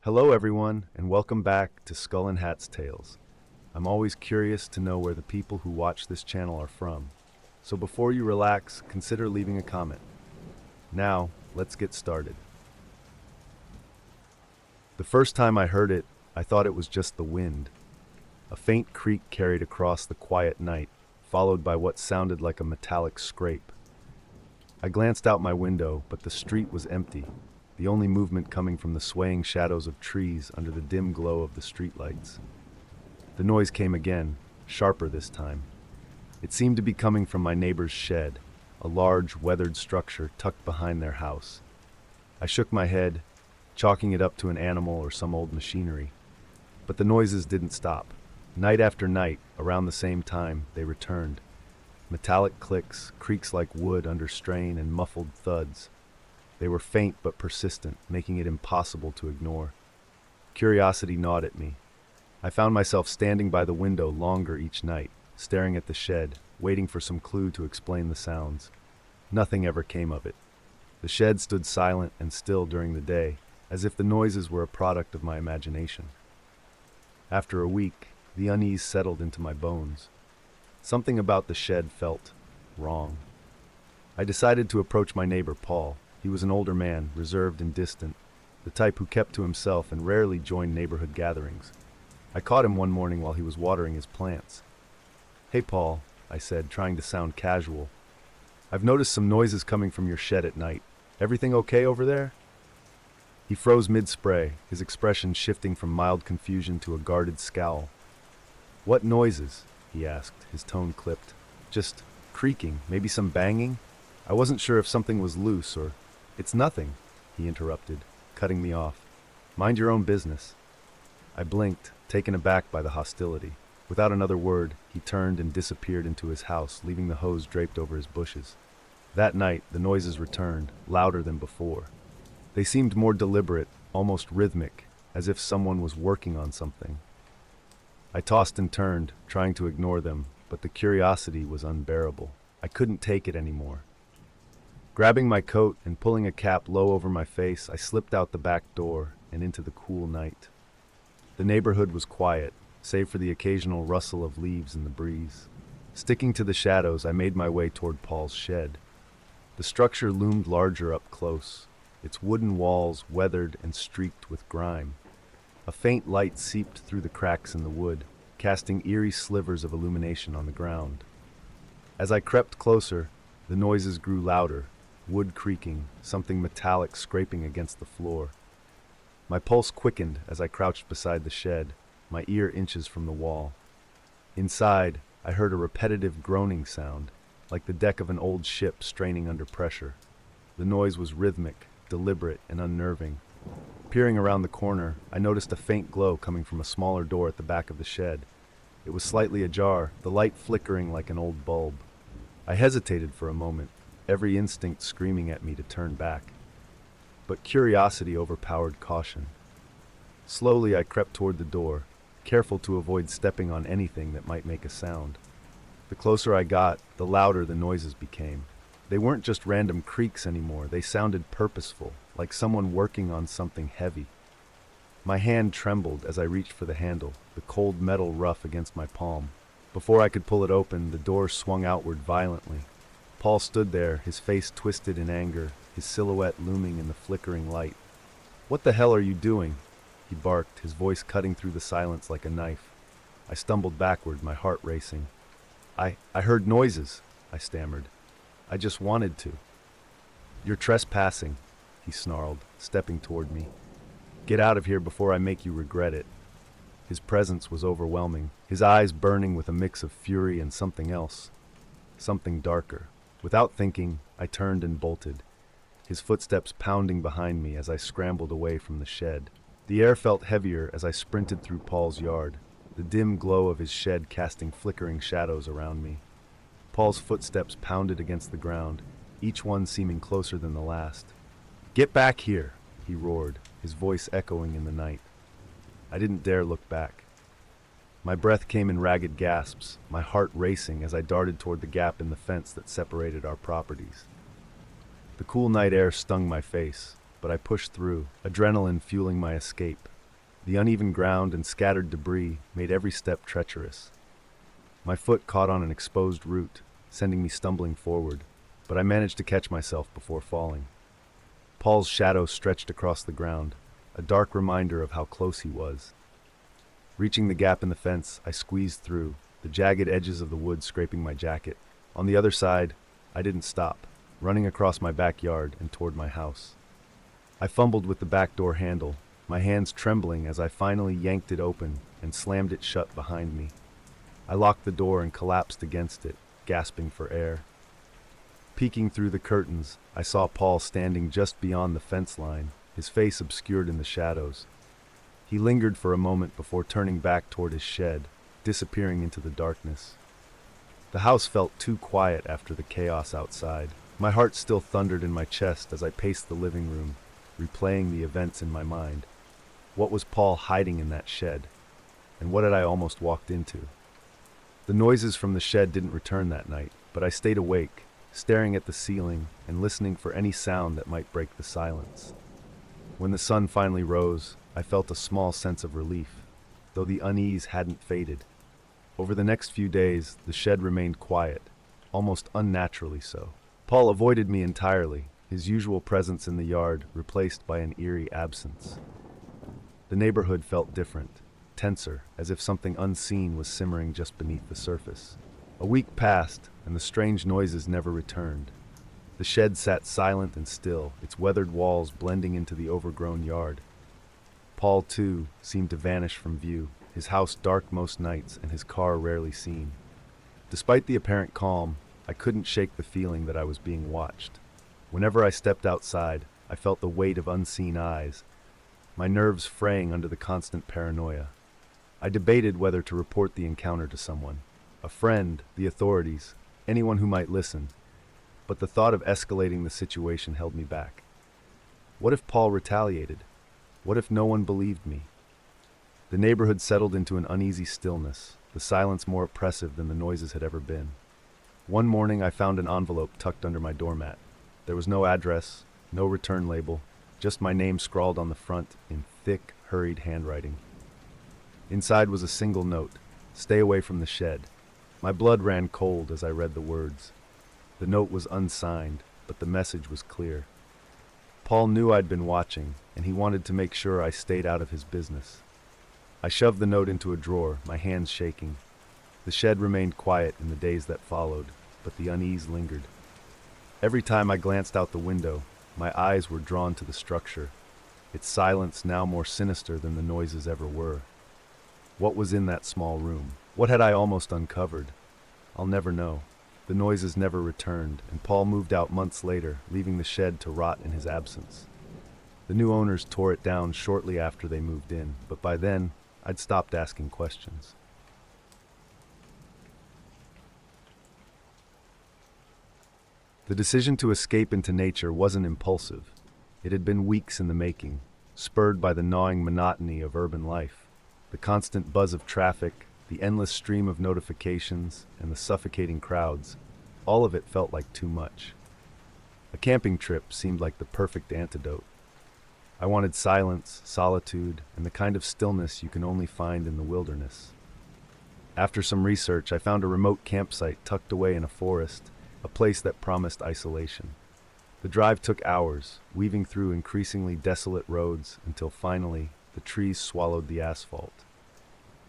Hello, everyone, and welcome back to Skull and Hat's Tales. I'm always curious to know where the people who watch this channel are from. So before you relax, consider leaving a comment. Now, let's get started. The first time I heard it, I thought it was just the wind. A faint creak carried across the quiet night, followed by what sounded like a metallic scrape. I glanced out my window, but the street was empty, the only movement coming from the swaying shadows of trees under the dim glow of the streetlights. The noise came again, sharper this time. It seemed to be coming from my neighbor's shed, a large, weathered structure tucked behind their house. I shook my head, chalking it up to an animal or some old machinery. But the noises didn't stop. Night after night, around the same time, they returned. Metallic clicks, creaks like wood under strain, and muffled thuds. They were faint but persistent, making it impossible to ignore. Curiosity gnawed at me. I found myself standing by the window longer each night, staring at the shed, waiting for some clue to explain the sounds. Nothing ever came of it. The shed stood silent and still during the day, as if the noises were a product of my imagination. After a week, the unease settled into my bones. Something about the shed felt wrong. I decided to approach my neighbor, Paul. He was an older man, reserved and distant, the type who kept to himself and rarely joined neighborhood gatherings. I caught him one morning while he was watering his plants. "Hey, Paul," I said, trying to sound casual. "I've noticed some noises coming from your shed at night. Everything okay over there?" He froze mid-spray, his expression shifting from mild confusion to a guarded scowl. "What noises?" he asked, his tone clipped. "Just creaking, maybe some banging? I wasn't sure if something was loose or—" "It's nothing," he interrupted, cutting me off. "Mind your own business." I blinked, taken aback by the hostility. Without another word, he turned and disappeared into his house, leaving the hose draped over his bushes. That night, the noises returned, louder than before. They seemed more deliberate, almost rhythmic, as if someone was working on something. I tossed and turned, trying to ignore them, but the curiosity was unbearable. I couldn't take it anymore. Grabbing my coat and pulling a cap low over my face, I slipped out the back door and into the cool night. The neighborhood was quiet, save for the occasional rustle of leaves in the breeze. Sticking to the shadows, I made my way toward Paul's shed. The structure loomed larger up close, its wooden walls weathered and streaked with grime. A faint light seeped through the cracks in the wood, casting eerie slivers of illumination on the ground. As I crept closer, the noises grew louder, wood creaking, something metallic scraping against the floor. My pulse quickened as I crouched beside the shed, my ear inches from the wall. Inside, I heard a repetitive groaning sound, like the deck of an old ship straining under pressure. The noise was rhythmic, deliberate, and unnerving. Peering around the corner, I noticed a faint glow coming from a smaller door at the back of the shed. It was slightly ajar, the light flickering like an old bulb. I hesitated for a moment, every instinct screaming at me to turn back. But curiosity overpowered caution. Slowly I crept toward the door, careful to avoid stepping on anything that might make a sound. The closer I got, the louder the noises became. They weren't just random creaks anymore, they sounded purposeful, like someone working on something heavy. My hand trembled as I reached for the handle, the cold metal rough against my palm. Before I could pull it open, the door swung outward violently. Paul stood there, his face twisted in anger, his silhouette looming in the flickering light. "What the hell are you doing?" he barked, his voice cutting through the silence like a knife. I stumbled backward, my heart racing. I heard noises," I stammered. "I just wanted to." "You're trespassing," he snarled, stepping toward me. "Get out of here before I make you regret it." His presence was overwhelming, his eyes burning with a mix of fury and something else. Something darker. Without thinking, I turned and bolted, his footsteps pounding behind me as I scrambled away from the shed. The air felt heavier as I sprinted through Paul's yard, the dim glow of his shed casting flickering shadows around me. Paul's footsteps pounded against the ground, each one seeming closer than the last. "Get back here!" he roared, his voice echoing in the night. I didn't dare look back. My breath came in ragged gasps, my heart racing as I darted toward the gap in the fence that separated our properties. The cool night air stung my face, but I pushed through, adrenaline fueling my escape. The uneven ground and scattered debris made every step treacherous. My foot caught on an exposed root, sending me stumbling forward, but I managed to catch myself before falling. Paul's shadow stretched across the ground, a dark reminder of how close he was. Reaching the gap in the fence, I squeezed through, the jagged edges of the wood scraping my jacket. On the other side, I didn't stop, running across my backyard and toward my house. I fumbled with the back door handle, my hands trembling as I finally yanked it open and slammed it shut behind me. I locked the door and collapsed against it, gasping for air. Peeking through the curtains, I saw Paul standing just beyond the fence line, his face obscured in the shadows. He lingered for a moment before turning back toward his shed, disappearing into the darkness. The house felt too quiet after the chaos outside. My heart still thundered in my chest as I paced the living room, replaying the events in my mind. What was Paul hiding in that shed? And what had I almost walked into? The noises from the shed didn't return that night, but I stayed awake, staring at the ceiling and listening for any sound that might break the silence. When the sun finally rose, I felt a small sense of relief, though the unease hadn't faded. Over the next few days, the shed remained quiet, almost unnaturally so. Paul avoided me entirely, his usual presence in the yard replaced by an eerie absence. The neighborhood felt different, tenser, as if something unseen was simmering just beneath the surface. A week passed, and the strange noises never returned. The shed sat silent and still, its weathered walls blending into the overgrown yard. Paul, too, seemed to vanish from view, his house dark most nights and his car rarely seen. Despite the apparent calm, I couldn't shake the feeling that I was being watched. Whenever I stepped outside, I felt the weight of unseen eyes, my nerves fraying under the constant paranoia. I debated whether to report the encounter to someone, a friend, the authorities, anyone who might listen, but the thought of escalating the situation held me back. What if Paul retaliated? What if no one believed me? The neighborhood settled into an uneasy stillness, the silence more oppressive than the noises had ever been. One morning I found an envelope tucked under my doormat. There was no address, no return label, just my name scrawled on the front in thick, hurried handwriting. Inside was a single note: "Stay away from the shed." My blood ran cold as I read the words. The note was unsigned, but the message was clear. Paul knew I'd been watching, and he wanted to make sure I stayed out of his business. I shoved the note into a drawer, my hands shaking. The shed remained quiet in the days that followed, but the unease lingered. Every time I glanced out the window, my eyes were drawn to the structure, its silence now more sinister than the noises ever were. What was in that small room? What had I almost uncovered? I'll never know. The noises never returned, and Paul moved out months later, leaving the shed to rot in his absence. The new owners tore it down shortly after they moved in, but by then, I'd stopped asking questions. The decision to escape into nature wasn't impulsive. It had been weeks in the making, spurred by the gnawing monotony of urban life. The constant buzz of traffic, the endless stream of notifications, and the suffocating crowds, all of it felt like too much. A camping trip seemed like the perfect antidote. I wanted silence, solitude, and the kind of stillness you can only find in the wilderness. After some research, I found a remote campsite tucked away in a forest, a place that promised isolation. The drive took hours, weaving through increasingly desolate roads until finally the trees swallowed the asphalt.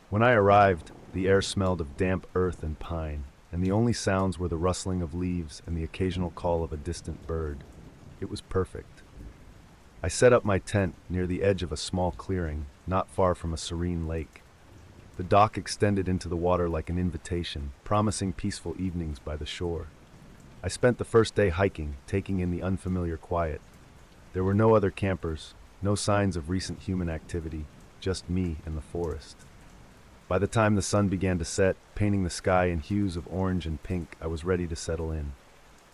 When I arrived, the air smelled of damp earth and pine, and the only sounds were the rustling of leaves and the occasional call of a distant bird. It was perfect. I set up my tent near the edge of a small clearing, not far from a serene lake. The dock extended into the water like an invitation, promising peaceful evenings by the shore. I spent the first day hiking, taking in the unfamiliar quiet. There were no other campers, no signs of recent human activity, just me and the forest. By the time the sun began to set, painting the sky in hues of orange and pink, I was ready to settle in.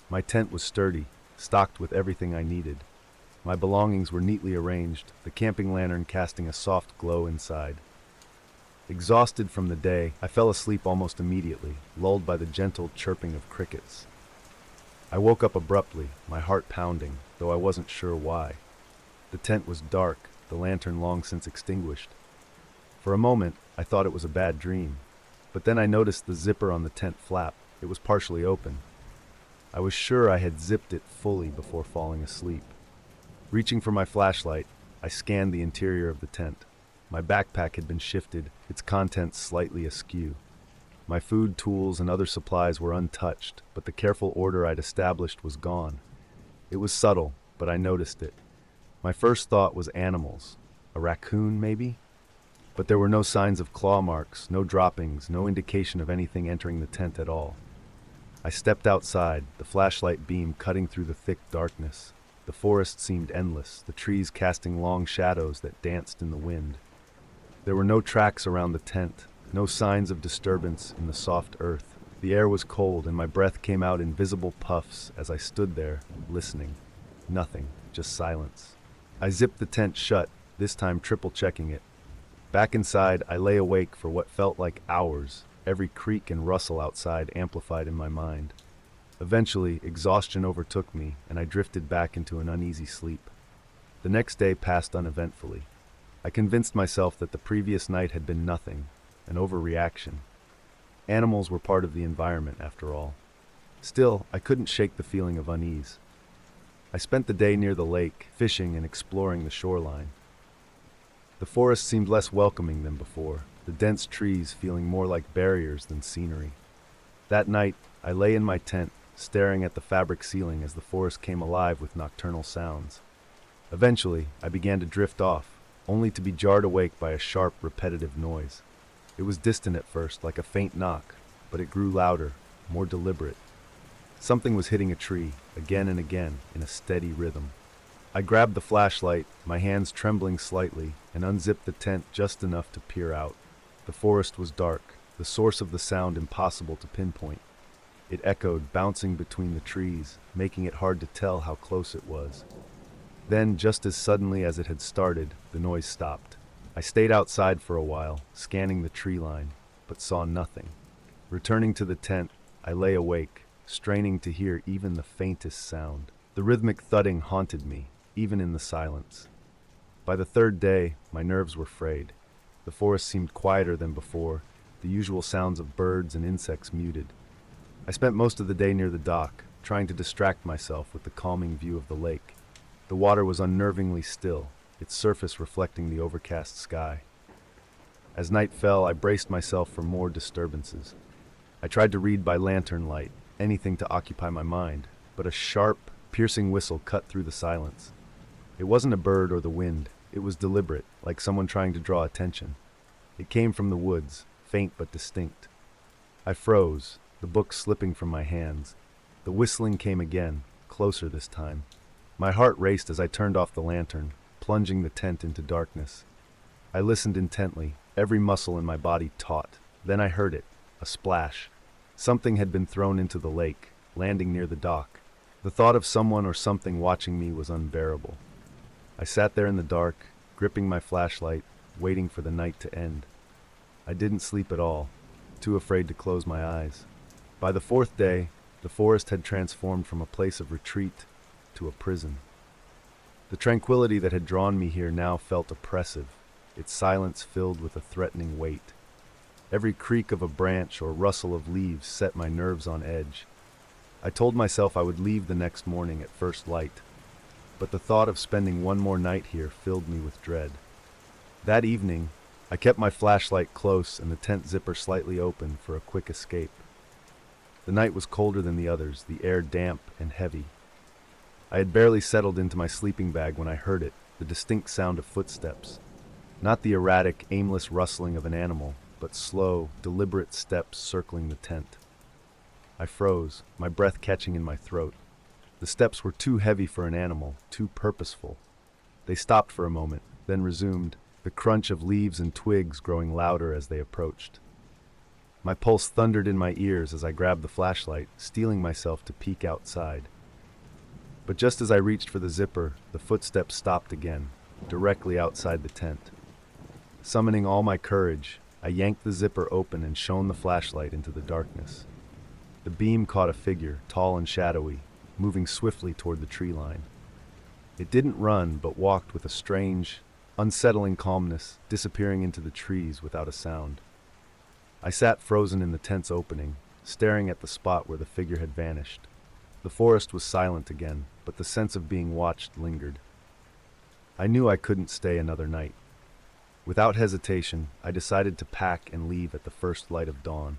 My tent was sturdy, stocked with everything I needed. My belongings were neatly arranged, the camping lantern casting a soft glow inside. Exhausted from the day, I fell asleep almost immediately, lulled by the gentle chirping of crickets. I woke up abruptly, my heart pounding, though I wasn't sure why. The tent was dark, the lantern long since extinguished. For a moment, I thought it was a bad dream, but then I noticed the zipper on the tent flap. It was partially open. I was sure I had zipped it fully before falling asleep. Reaching for my flashlight, I scanned the interior of the tent. My backpack had been shifted, its contents slightly askew. My food, tools, and other supplies were untouched, but the careful order I'd established was gone. It was subtle, but I noticed it. My first thought was animals. A raccoon, maybe? But there were no signs of claw marks, no droppings, no indication of anything entering the tent at all. I stepped outside, the flashlight beam cutting through the thick darkness. The forest seemed endless, the trees casting long shadows that danced in the wind. There were no tracks around the tent, no signs of disturbance in the soft earth. The air was cold and my breath came out in visible puffs as I stood there, listening. Nothing, just silence. I zipped the tent shut, this time triple-checking it. Back inside, I lay awake for what felt like hours, every creak and rustle outside amplified in my mind. Eventually, exhaustion overtook me, and I drifted back into an uneasy sleep. The next day passed uneventfully. I convinced myself that the previous night had been nothing, an overreaction. Animals were part of the environment, after all. Still, I couldn't shake the feeling of unease. I spent the day near the lake, fishing and exploring the shoreline. The forest seemed less welcoming than before, the dense trees feeling more like barriers than scenery. That night, I lay in my tent, staring at the fabric ceiling as the forest came alive with nocturnal sounds. Eventually, I began to drift off, only to be jarred awake by a sharp, repetitive noise. It was distant at first, like a faint knock, but it grew louder, more deliberate. Something was hitting a tree, again and again, in a steady rhythm. I grabbed the flashlight, my hands trembling slightly, and unzipped the tent just enough to peer out. The forest was dark, the source of the sound impossible to pinpoint. It echoed, bouncing between the trees, making it hard to tell how close it was. Then, just as suddenly as it had started, the noise stopped. I stayed outside for a while, scanning the tree line, but saw nothing. Returning to the tent, I lay awake, straining to hear even the faintest sound. The rhythmic thudding haunted me, even in the silence. By the third day, my nerves were frayed. The forest seemed quieter than before, the usual sounds of birds and insects muted. I spent most of the day near the dock, trying to distract myself with the calming view of the lake. The water was unnervingly still, its surface reflecting the overcast sky. As night fell, I braced myself for more disturbances. I tried to read by lantern light, anything to occupy my mind, but a sharp, piercing whistle cut through the silence. It wasn't a bird or the wind, it was deliberate, like someone trying to draw attention. It came from the woods, faint but distinct. I froze, the book slipping from my hands. The whistling came again, closer this time. My heart raced as I turned off the lantern, plunging the tent into darkness. I listened intently, every muscle in my body taut. Then I heard it, a splash. Something had been thrown into the lake, landing near the dock. The thought of someone or something watching me was unbearable. I sat there in the dark, gripping my flashlight, waiting for the night to end. I didn't sleep at all, too afraid to close my eyes. By the fourth day, the forest had transformed from a place of retreat to a prison. The tranquility that had drawn me here now felt oppressive, its silence filled with a threatening weight. Every creak of a branch or rustle of leaves set my nerves on edge. I told myself I would leave the next morning at first light, but the thought of spending one more night here filled me with dread. That evening, I kept my flashlight close and the tent zipper slightly open for a quick escape. The night was colder than the others, the air damp and heavy. I had barely settled into my sleeping bag when I heard it, the distinct sound of footsteps. Not the erratic, aimless rustling of an animal, but slow, deliberate steps circling the tent. I froze, my breath catching in my throat. The steps were too heavy for an animal, too purposeful. They stopped for a moment, then resumed, the crunch of leaves and twigs growing louder as they approached. My pulse thundered in my ears as I grabbed the flashlight, steeling myself to peek outside. But just as I reached for the zipper, the footsteps stopped again, directly outside the tent. Summoning all my courage, I yanked the zipper open and shone the flashlight into the darkness. The beam caught a figure, tall and shadowy, moving swiftly toward the tree line. It didn't run, but walked with a strange, unsettling calmness, disappearing into the trees without a sound. I sat frozen in the tent's opening, staring at the spot where the figure had vanished. The forest was silent again, but the sense of being watched lingered. I knew I couldn't stay another night. Without hesitation, I decided to pack and leave at the first light of dawn.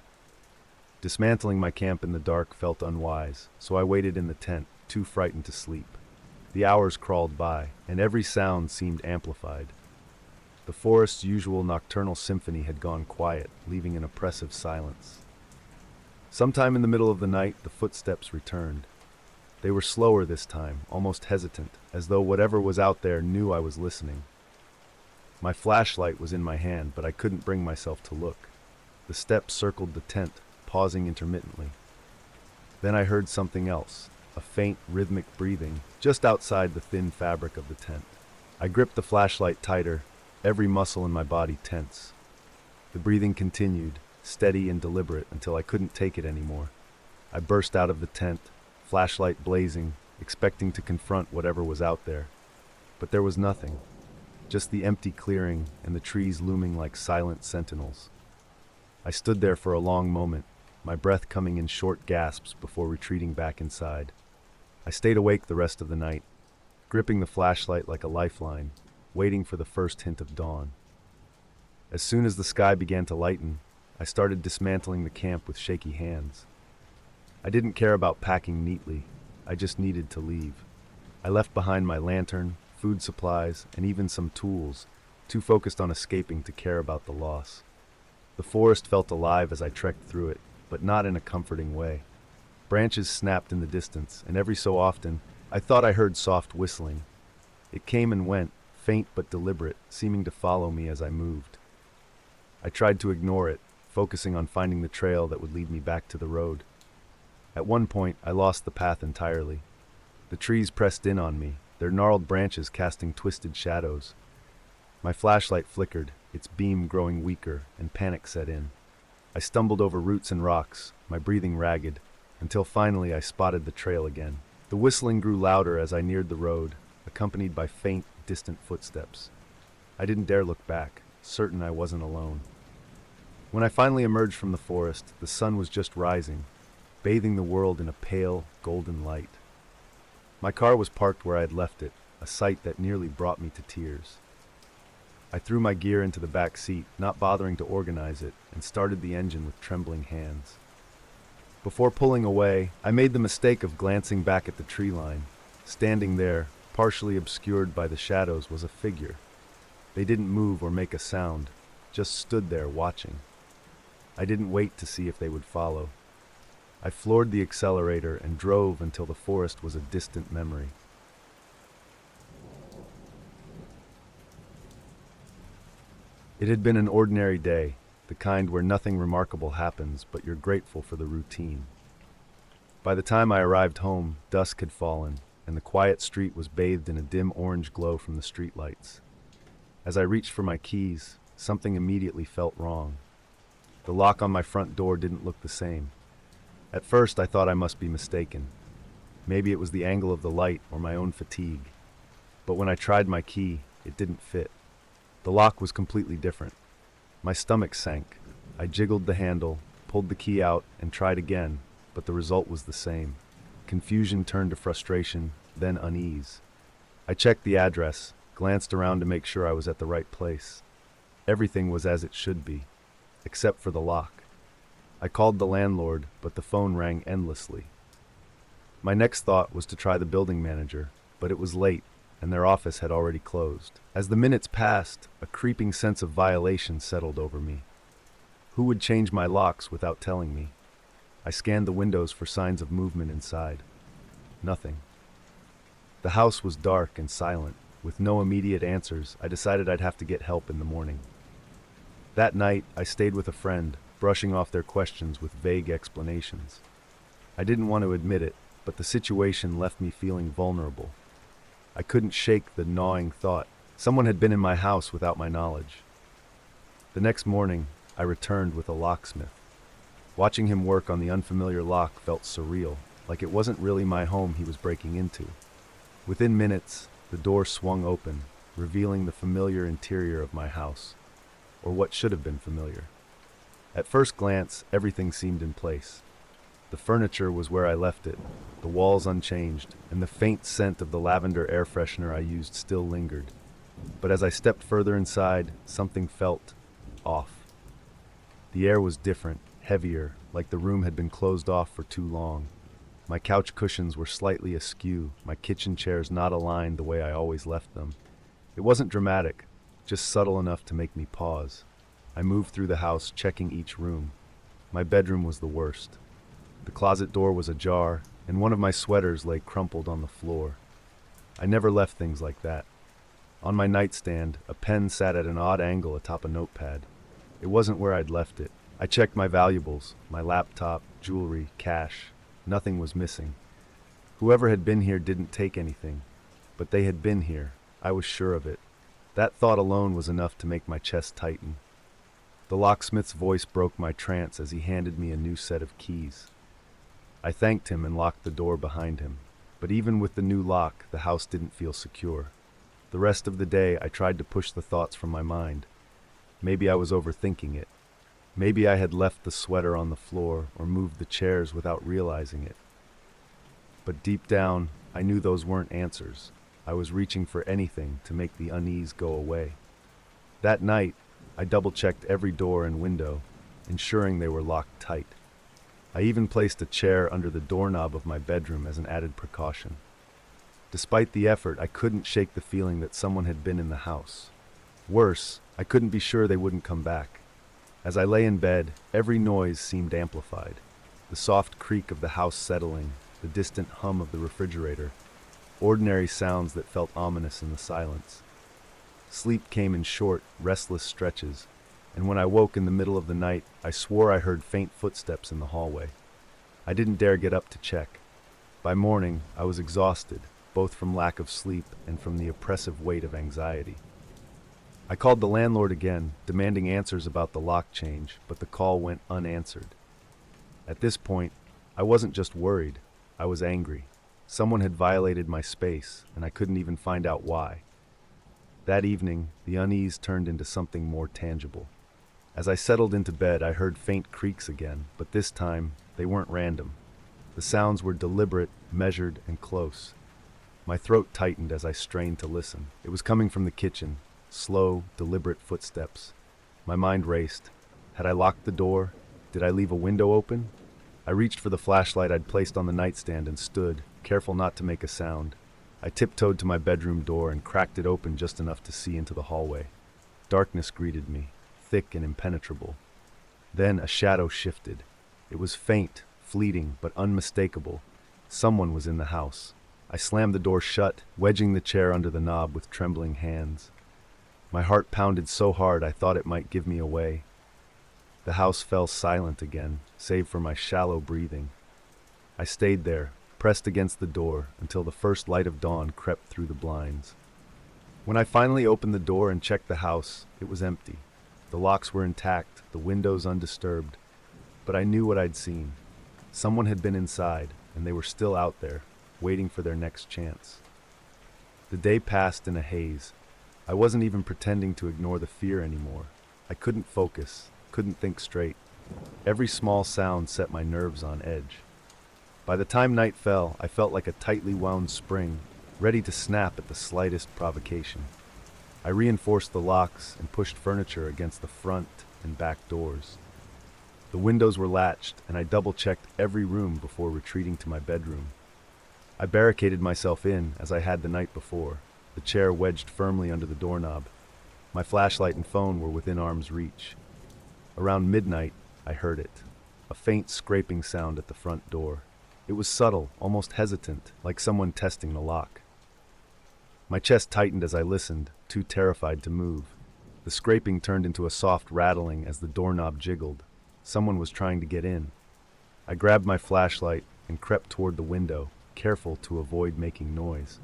Dismantling my camp in the dark felt unwise, so I waited in the tent, too frightened to sleep. The hours crawled by, and every sound seemed amplified. The forest's usual nocturnal symphony had gone quiet, leaving an oppressive silence. Sometime in the middle of the night, the footsteps returned. They were slower this time, almost hesitant, as though whatever was out there knew I was listening. My flashlight was in my hand, but I couldn't bring myself to look. The steps circled the tent, pausing intermittently. Then I heard something else, a faint, rhythmic breathing, just outside the thin fabric of the tent. I gripped the flashlight tighter, every muscle in my body tense. The breathing continued, steady and deliberate, until I couldn't take it anymore. I burst out of the tent, flashlight blazing, expecting to confront whatever was out there. But there was nothing, just the empty clearing and the trees looming like silent sentinels. I stood there for a long moment, my breath coming in short gasps before retreating back inside. I stayed awake the rest of the night, gripping the flashlight like a lifeline, waiting for the first hint of dawn. As soon as the sky began to lighten, I started dismantling the camp with shaky hands. I didn't care about packing neatly, I just needed to leave. I left behind my lantern, food supplies, and even some tools, too focused on escaping to care about the loss. The forest felt alive as I trekked through it, but not in a comforting way. Branches snapped in the distance, and every so often, I thought I heard soft whistling. It came and went, faint but deliberate, seeming to follow me as I moved. I tried to ignore it, focusing on finding the trail that would lead me back to the road. At one point, I lost the path entirely. The trees pressed in on me, their gnarled branches casting twisted shadows. My flashlight flickered, its beam growing weaker, and panic set in. I stumbled over roots and rocks, my breathing ragged, until finally I spotted the trail again. The whistling grew louder as I neared the road, accompanied by faint, distant footsteps. I didn't dare look back, certain I wasn't alone. When I finally emerged from the forest, the sun was just rising, bathing the world in a pale, golden light. My car was parked where I had left it, a sight that nearly brought me to tears. I threw my gear into the back seat, not bothering to organize it, and started the engine with trembling hands. Before pulling away, I made the mistake of glancing back at the tree line. Standing there, partially obscured by the shadows, was a figure. They didn't move or make a sound, just stood there watching. I didn't wait to see if they would follow. I floored the accelerator and drove until the forest was a distant memory. It had been an ordinary day, the kind where nothing remarkable happens, but you're grateful for the routine. By the time I arrived home, dusk had fallen, and the quiet street was bathed in a dim orange glow from the streetlights. As I reached for my keys, something immediately felt wrong. The lock on my front door didn't look the same. At first, I thought I must be mistaken. Maybe it was the angle of the light or my own fatigue. But when I tried my key, it didn't fit. The lock was completely different. My stomach sank. I jiggled the handle, pulled the key out, and tried again, but the result was the same. Confusion turned to frustration, then unease. I checked the address, glanced around to make sure I was at the right place. Everything was as it should be, except for the lock. I called the landlord, but the phone rang endlessly. My next thought was to try the building manager, but it was late, and their office had already closed. As the minutes passed, a creeping sense of violation settled over me. Who would change my locks without telling me? I scanned the windows for signs of movement inside. Nothing. The house was dark and silent. With no immediate answers, I decided I'd have to get help in the morning. That night, I stayed with a friend, brushing off their questions with vague explanations. I didn't want to admit it, but the situation left me feeling vulnerable. I couldn't shake the gnawing thought. Someone had been in my house without my knowledge. The next morning, I returned with a locksmith. Watching him work on the unfamiliar lock felt surreal, like it wasn't really my home he was breaking into. Within minutes, the door swung open, revealing the familiar interior of my house, or what should have been familiar. At first glance, everything seemed in place. The furniture was where I left it, the walls unchanged, and the faint scent of the lavender air freshener I used still lingered. But as I stepped further inside, something felt off. The air was different, heavier, like the room had been closed off for too long. My couch cushions were slightly askew, my kitchen chairs not aligned the way I always left them. It wasn't dramatic, just subtle enough to make me pause. I moved through the house, checking each room. My bedroom was the worst. The closet door was ajar, and one of my sweaters lay crumpled on the floor. I never left things like that. On my nightstand, a pen sat at an odd angle atop a notepad. It wasn't where I'd left it. I checked my valuables, my laptop, jewelry, cash. Nothing was missing. Whoever had been here didn't take anything, but they had been here. I was sure of it. That thought alone was enough to make my chest tighten. The locksmith's voice broke my trance as he handed me a new set of keys. I thanked him and locked the door behind him, but even with the new lock, the house didn't feel secure. The rest of the day, I tried to push the thoughts from my mind. Maybe I was overthinking it. Maybe I had left the sweater on the floor or moved the chairs without realizing it. But deep down, I knew those weren't answers. I was reaching for anything to make the unease go away. That night, I double-checked every door and window, ensuring they were locked tight. I even placed a chair under the doorknob of my bedroom as an added precaution. Despite the effort, I couldn't shake the feeling that someone had been in the house. Worse, I couldn't be sure they wouldn't come back. As I lay in bed, every noise seemed amplified. The soft creak of the house settling, the distant hum of the refrigerator, ordinary sounds that felt ominous in the silence. Sleep came in short, restless stretches, and when I woke in the middle of the night, I swore I heard faint footsteps in the hallway. I didn't dare get up to check. By morning, I was exhausted, both from lack of sleep and from the oppressive weight of anxiety. I called the landlord again, demanding answers about the lock change, but the call went unanswered. At this point, I wasn't just worried, I was angry. Someone had violated my space, and I couldn't even find out why. That evening, the unease turned into something more tangible. As I settled into bed, I heard faint creaks again, but this time, they weren't random. The sounds were deliberate, measured, and close. My throat tightened as I strained to listen. It was coming from the kitchen, slow, deliberate footsteps. My mind raced. Had I locked the door? Did I leave a window open? I reached for the flashlight I'd placed on the nightstand and stood, careful not to make a sound. I tiptoed to my bedroom door and cracked it open just enough to see into the hallway. Darkness greeted me, thick and impenetrable. Then a shadow shifted. It was faint, fleeting, but unmistakable. Someone was in the house. I slammed the door shut, wedging the chair under the knob with trembling hands. My heart pounded so hard I thought it might give me away. The house fell silent again, save for my shallow breathing. I stayed there, pressed against the door, until the first light of dawn crept through the blinds. When I finally opened the door and checked the house, it was empty. The locks were intact, the windows undisturbed. But I knew what I'd seen. Someone had been inside, and they were still out there, waiting for their next chance. The day passed in a haze. I wasn't even pretending to ignore the fear anymore. I couldn't focus, couldn't think straight. Every small sound set my nerves on edge. By the time night fell, I felt like a tightly wound spring, ready to snap at the slightest provocation. I reinforced the locks and pushed furniture against the front and back doors. The windows were latched, and I double-checked every room before retreating to my bedroom. I barricaded myself in, as I had the night before, the chair wedged firmly under the doorknob. My flashlight and phone were within arm's reach. Around midnight, I heard it, a faint scraping sound at the front door. It was subtle, almost hesitant, like someone testing the lock. My chest tightened as I listened, too terrified to move. The scraping turned into a soft rattling as the doorknob jiggled. Someone was trying to get in. I grabbed my flashlight and crept toward the window, careful to avoid making noise.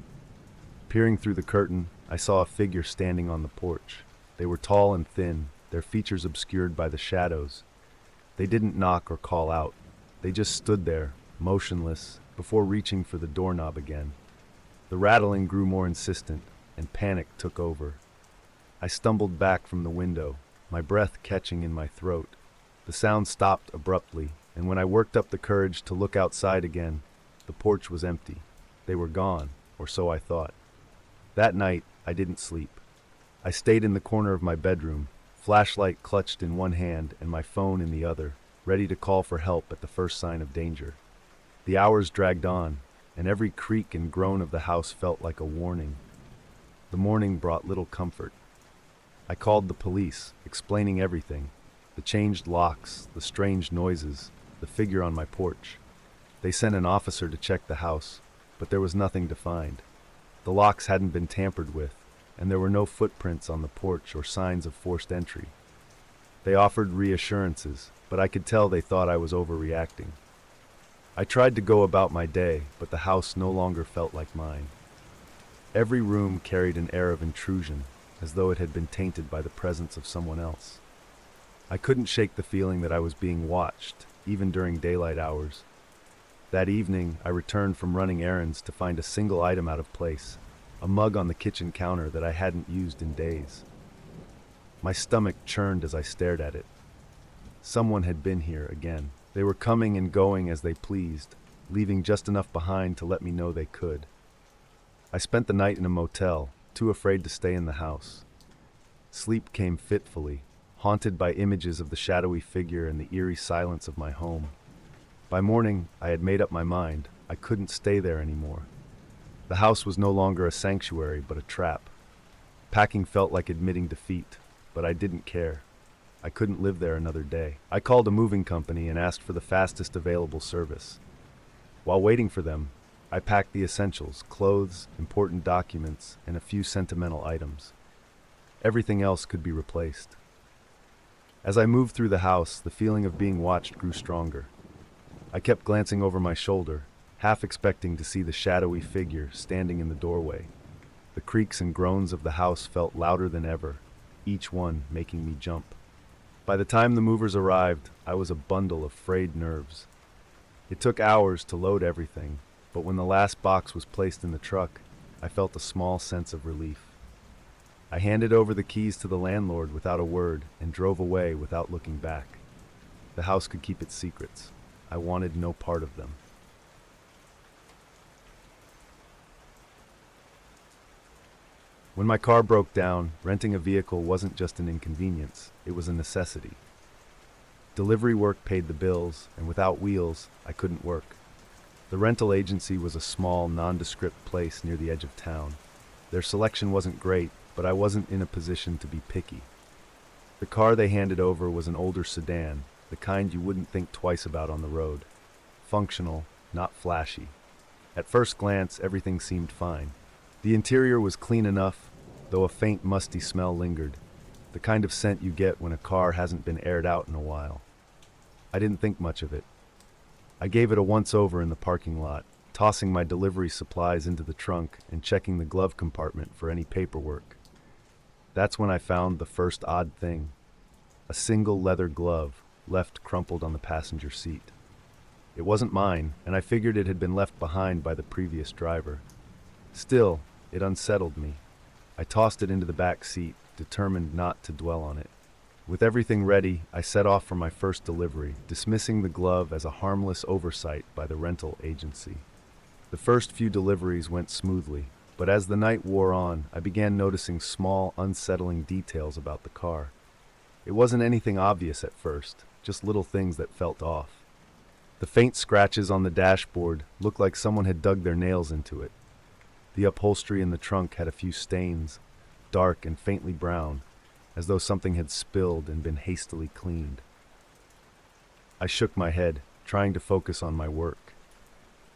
Peering through the curtain, I saw a figure standing on the porch. They were tall and thin, their features obscured by the shadows. They didn't knock or call out. They just stood there, motionless, before reaching for the doorknob again. The rattling grew more insistent, and panic took over. I stumbled back from the window, my breath catching in my throat. The sound stopped abruptly, and when I worked up the courage to look outside again, the porch was empty. They were gone, or so I thought. That night, I didn't sleep. I stayed in the corner of my bedroom, flashlight clutched in one hand and my phone in the other, ready to call for help at the first sign of danger. The hours dragged on, and every creak and groan of the house felt like a warning. The morning brought little comfort. I called the police, explaining everything: the changed locks, the strange noises, the figure on my porch. They sent an officer to check the house, but there was nothing to find. The locks hadn't been tampered with, and there were no footprints on the porch or signs of forced entry. They offered reassurances, but I could tell they thought I was overreacting. I tried to go about my day, but the house no longer felt like mine. Every room carried an air of intrusion, as though it had been tainted by the presence of someone else. I couldn't shake the feeling that I was being watched, even during daylight hours. That evening, I returned from running errands to find a single item out of place, a mug on the kitchen counter that I hadn't used in days. My stomach churned as I stared at it. Someone had been here again. They were coming and going as they pleased, leaving just enough behind to let me know they could. I spent the night in a motel, too afraid to stay in the house. Sleep came fitfully, haunted by images of the shadowy figure and the eerie silence of my home. By morning, I had made up my mind. I couldn't stay there anymore. The house was no longer a sanctuary, but a trap. Packing felt like admitting defeat, but I didn't care. I couldn't live there another day. I called a moving company and asked for the fastest available service. While waiting for them, I packed the essentials: clothes, important documents, and a few sentimental items. Everything else could be replaced. As I moved through the house, the feeling of being watched grew stronger. I kept glancing over my shoulder, half expecting to see the shadowy figure standing in the doorway. The creaks and groans of the house felt louder than ever, each one making me jump. By the time the movers arrived, I was a bundle of frayed nerves. It took hours to load everything, but when the last box was placed in the truck, I felt a small sense of relief. I handed over the keys to the landlord without a word and drove away without looking back. The house could keep its secrets. I wanted no part of them. When my car broke down, renting a vehicle wasn't just an inconvenience, it was a necessity. Delivery work paid the bills, and without wheels, I couldn't work. The rental agency was a small, nondescript place near the edge of town. Their selection wasn't great, but I wasn't in a position to be picky. The car they handed over was an older sedan, the kind you wouldn't think twice about on the road. Functional, not flashy. At first glance, everything seemed fine. The interior was clean enough, though a faint musty smell lingered, the kind of scent you get when a car hasn't been aired out in a while. I didn't think much of it. I gave it a once-over in the parking lot, tossing my delivery supplies into the trunk and checking the glove compartment for any paperwork. That's when I found the first odd thing: a single leather glove, left crumpled on the passenger seat. It wasn't mine, and I figured it had been left behind by the previous driver. Still, it unsettled me. I tossed it into the back seat, determined not to dwell on it. With everything ready, I set off for my first delivery, dismissing the glove as a harmless oversight by the rental agency. The first few deliveries went smoothly, but as the night wore on, I began noticing small, unsettling details about the car. It wasn't anything obvious at first, just little things that felt off. The faint scratches on the dashboard looked like someone had dug their nails into it. The upholstery in the trunk had a few stains, dark and faintly brown, as though something had spilled and been hastily cleaned. I shook my head, trying to focus on my work.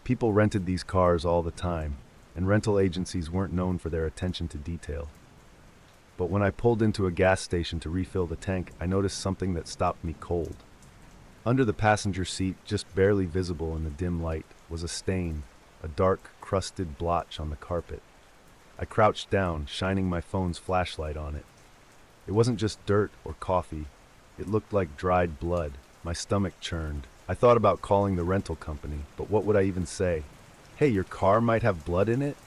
People rented these cars all the time, and rental agencies weren't known for their attention to detail. But when I pulled into a gas station to refill the tank, I noticed something that stopped me cold. Under the passenger seat, just barely visible in the dim light, was a stain, a dark, crusted blotch on the carpet. I crouched down, shining my phone's flashlight on it. It wasn't just dirt or coffee. It looked like dried blood. My stomach churned. I thought about calling the rental company, but what would I even say? "Hey, your car might have blood in it?"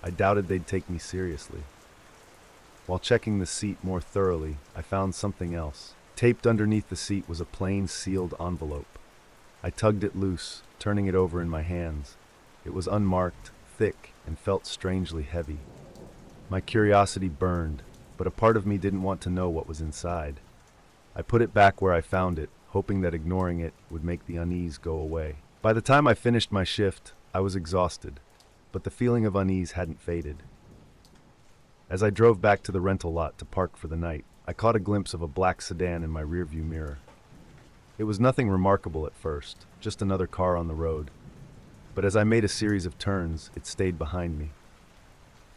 I doubted they'd take me seriously. While checking the seat more thoroughly, I found something else. Taped underneath the seat was a plain, sealed envelope. I tugged it loose, turning it over in my hands. It was unmarked, thick, and felt strangely heavy. My curiosity burned, but a part of me didn't want to know what was inside. I put it back where I found it, hoping that ignoring it would make the unease go away. By the time I finished my shift, I was exhausted, but the feeling of unease hadn't faded. As I drove back to the rental lot to park for the night, I caught a glimpse of a black sedan in my rearview mirror. It was nothing remarkable at first, just another car on the road. But as I made a series of turns, it stayed behind me.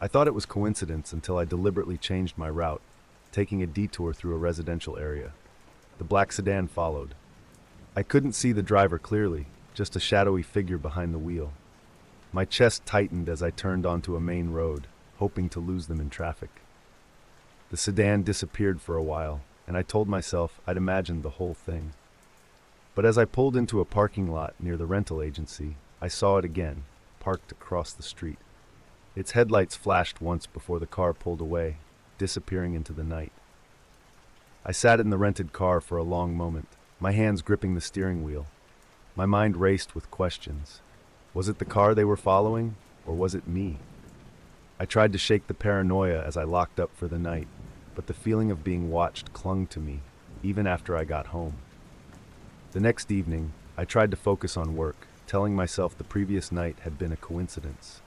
I thought it was coincidence until I deliberately changed my route, taking a detour through a residential area. The black sedan followed. I couldn't see the driver clearly, just a shadowy figure behind the wheel. My chest tightened as I turned onto a main road, hoping to lose them in traffic. The sedan disappeared for a while, and I told myself I'd imagined the whole thing. But as I pulled into a parking lot near the rental agency, I saw it again, parked across the street. Its headlights flashed once before the car pulled away, disappearing into the night. I sat in the rented car for a long moment, my hands gripping the steering wheel. My mind raced with questions. Was it the car they were following, or was it me? I tried to shake the paranoia as I locked up for the night, but the feeling of being watched clung to me, even after I got home. The next evening, I tried to focus on work, telling myself the previous night had been a coincidence.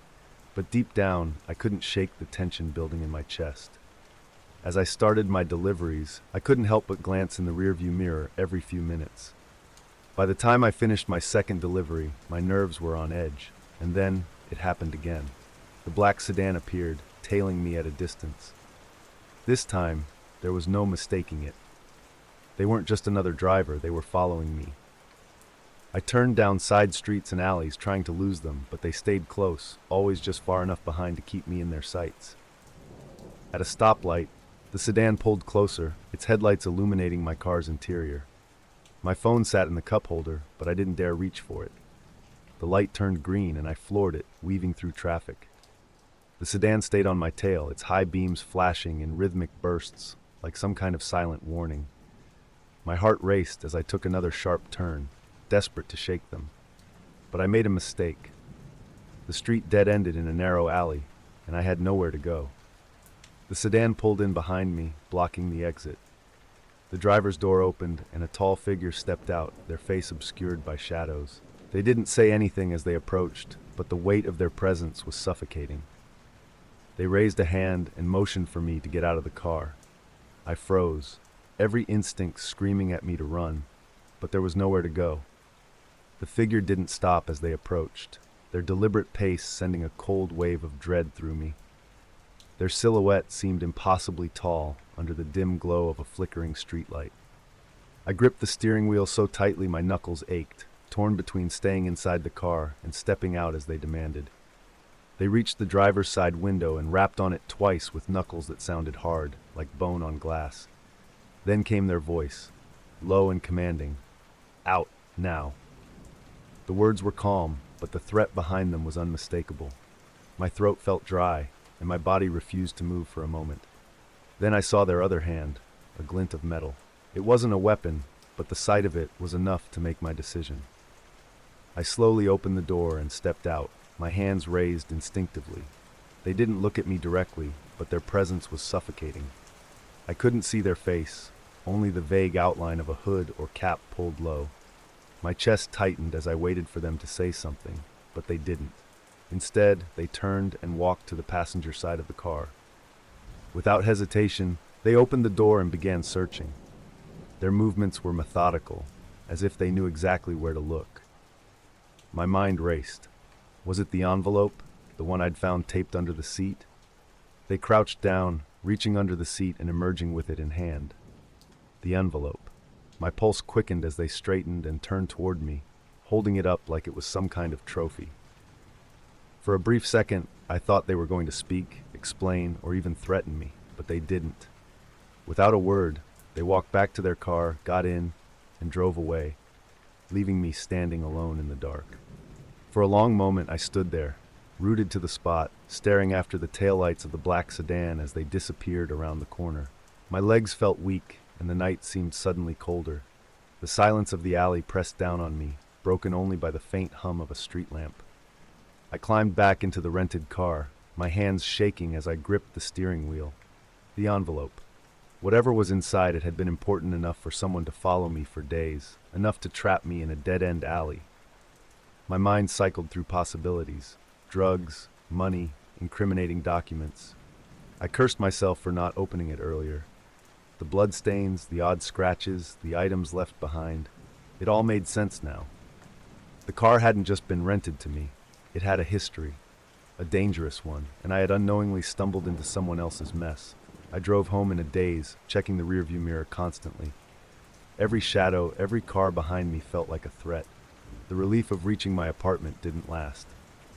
But deep down, I couldn't shake the tension building in my chest. As I started my deliveries, I couldn't help but glance in the rearview mirror every few minutes. By the time I finished my second delivery, my nerves were on edge, and then it happened again. The black sedan appeared, tailing me at a distance. This time, there was no mistaking it. They weren't just another driver, they were following me. I turned down side streets and alleys trying to lose them, but they stayed close, always just far enough behind to keep me in their sights. At a stoplight, the sedan pulled closer, its headlights illuminating my car's interior. My phone sat in the cup holder, but I didn't dare reach for it. The light turned green and I floored it, weaving through traffic. The sedan stayed on my tail, its high beams flashing in rhythmic bursts, like some kind of silent warning. My heart raced as I took another sharp turn, desperate to shake them. But I made a mistake. The street dead-ended in a narrow alley, and I had nowhere to go. The sedan pulled in behind me, blocking the exit. The driver's door opened, and a tall figure stepped out, their face obscured by shadows. They didn't say anything as they approached, but the weight of their presence was suffocating. They raised a hand and motioned for me to get out of the car. I froze, every instinct screaming at me to run, but there was nowhere to go. The figure didn't stop as they approached, their deliberate pace sending a cold wave of dread through me. Their silhouette seemed impossibly tall under the dim glow of a flickering streetlight. I gripped the steering wheel so tightly my knuckles ached, torn between staying inside the car and stepping out as they demanded. They reached the driver's side window and rapped on it twice with knuckles that sounded hard, like bone on glass. Then came their voice, low and commanding. Out, now. The words were calm, but the threat behind them was unmistakable. My throat felt dry, and my body refused to move for a moment. Then I saw their other hand, a glint of metal. It wasn't a weapon, but the sight of it was enough to make my decision. I slowly opened the door and stepped out, my hands raised instinctively. They didn't look at me directly, but their presence was suffocating. I couldn't see their face, only the vague outline of a hood or cap pulled low. My chest tightened as I waited for them to say something, but they didn't. Instead, they turned and walked to the passenger side of the car. Without hesitation, they opened the door and began searching. Their movements were methodical, as if they knew exactly where to look. My mind raced. Was it the envelope, the one I'd found taped under the seat? They crouched down, reaching under the seat and emerging with it in hand. The envelope. My pulse quickened as they straightened and turned toward me, holding it up like it was some kind of trophy. For a brief second, I thought they were going to speak, explain, or even threaten me, but they didn't. Without a word, they walked back to their car, got in, and drove away, leaving me standing alone in the dark. For a long moment, I stood there, rooted to the spot, staring after the taillights of the black sedan as they disappeared around the corner. My legs felt weak, and the night seemed suddenly colder. The silence of the alley pressed down on me, broken only by the faint hum of a street lamp. I climbed back into the rented car, my hands shaking as I gripped the steering wheel. The envelope. Whatever was inside it had been important enough for someone to follow me for days, enough to trap me in a dead-end alley. My mind cycled through possibilities: drugs, money, incriminating documents. I cursed myself for not opening it earlier. The bloodstains, the odd scratches, the items left behind. It all made sense now. The car hadn't just been rented to me. It had a history, a dangerous one, and I had unknowingly stumbled into someone else's mess. I drove home in a daze, checking the rearview mirror constantly. Every shadow, every car behind me felt like a threat. The relief of reaching my apartment didn't last.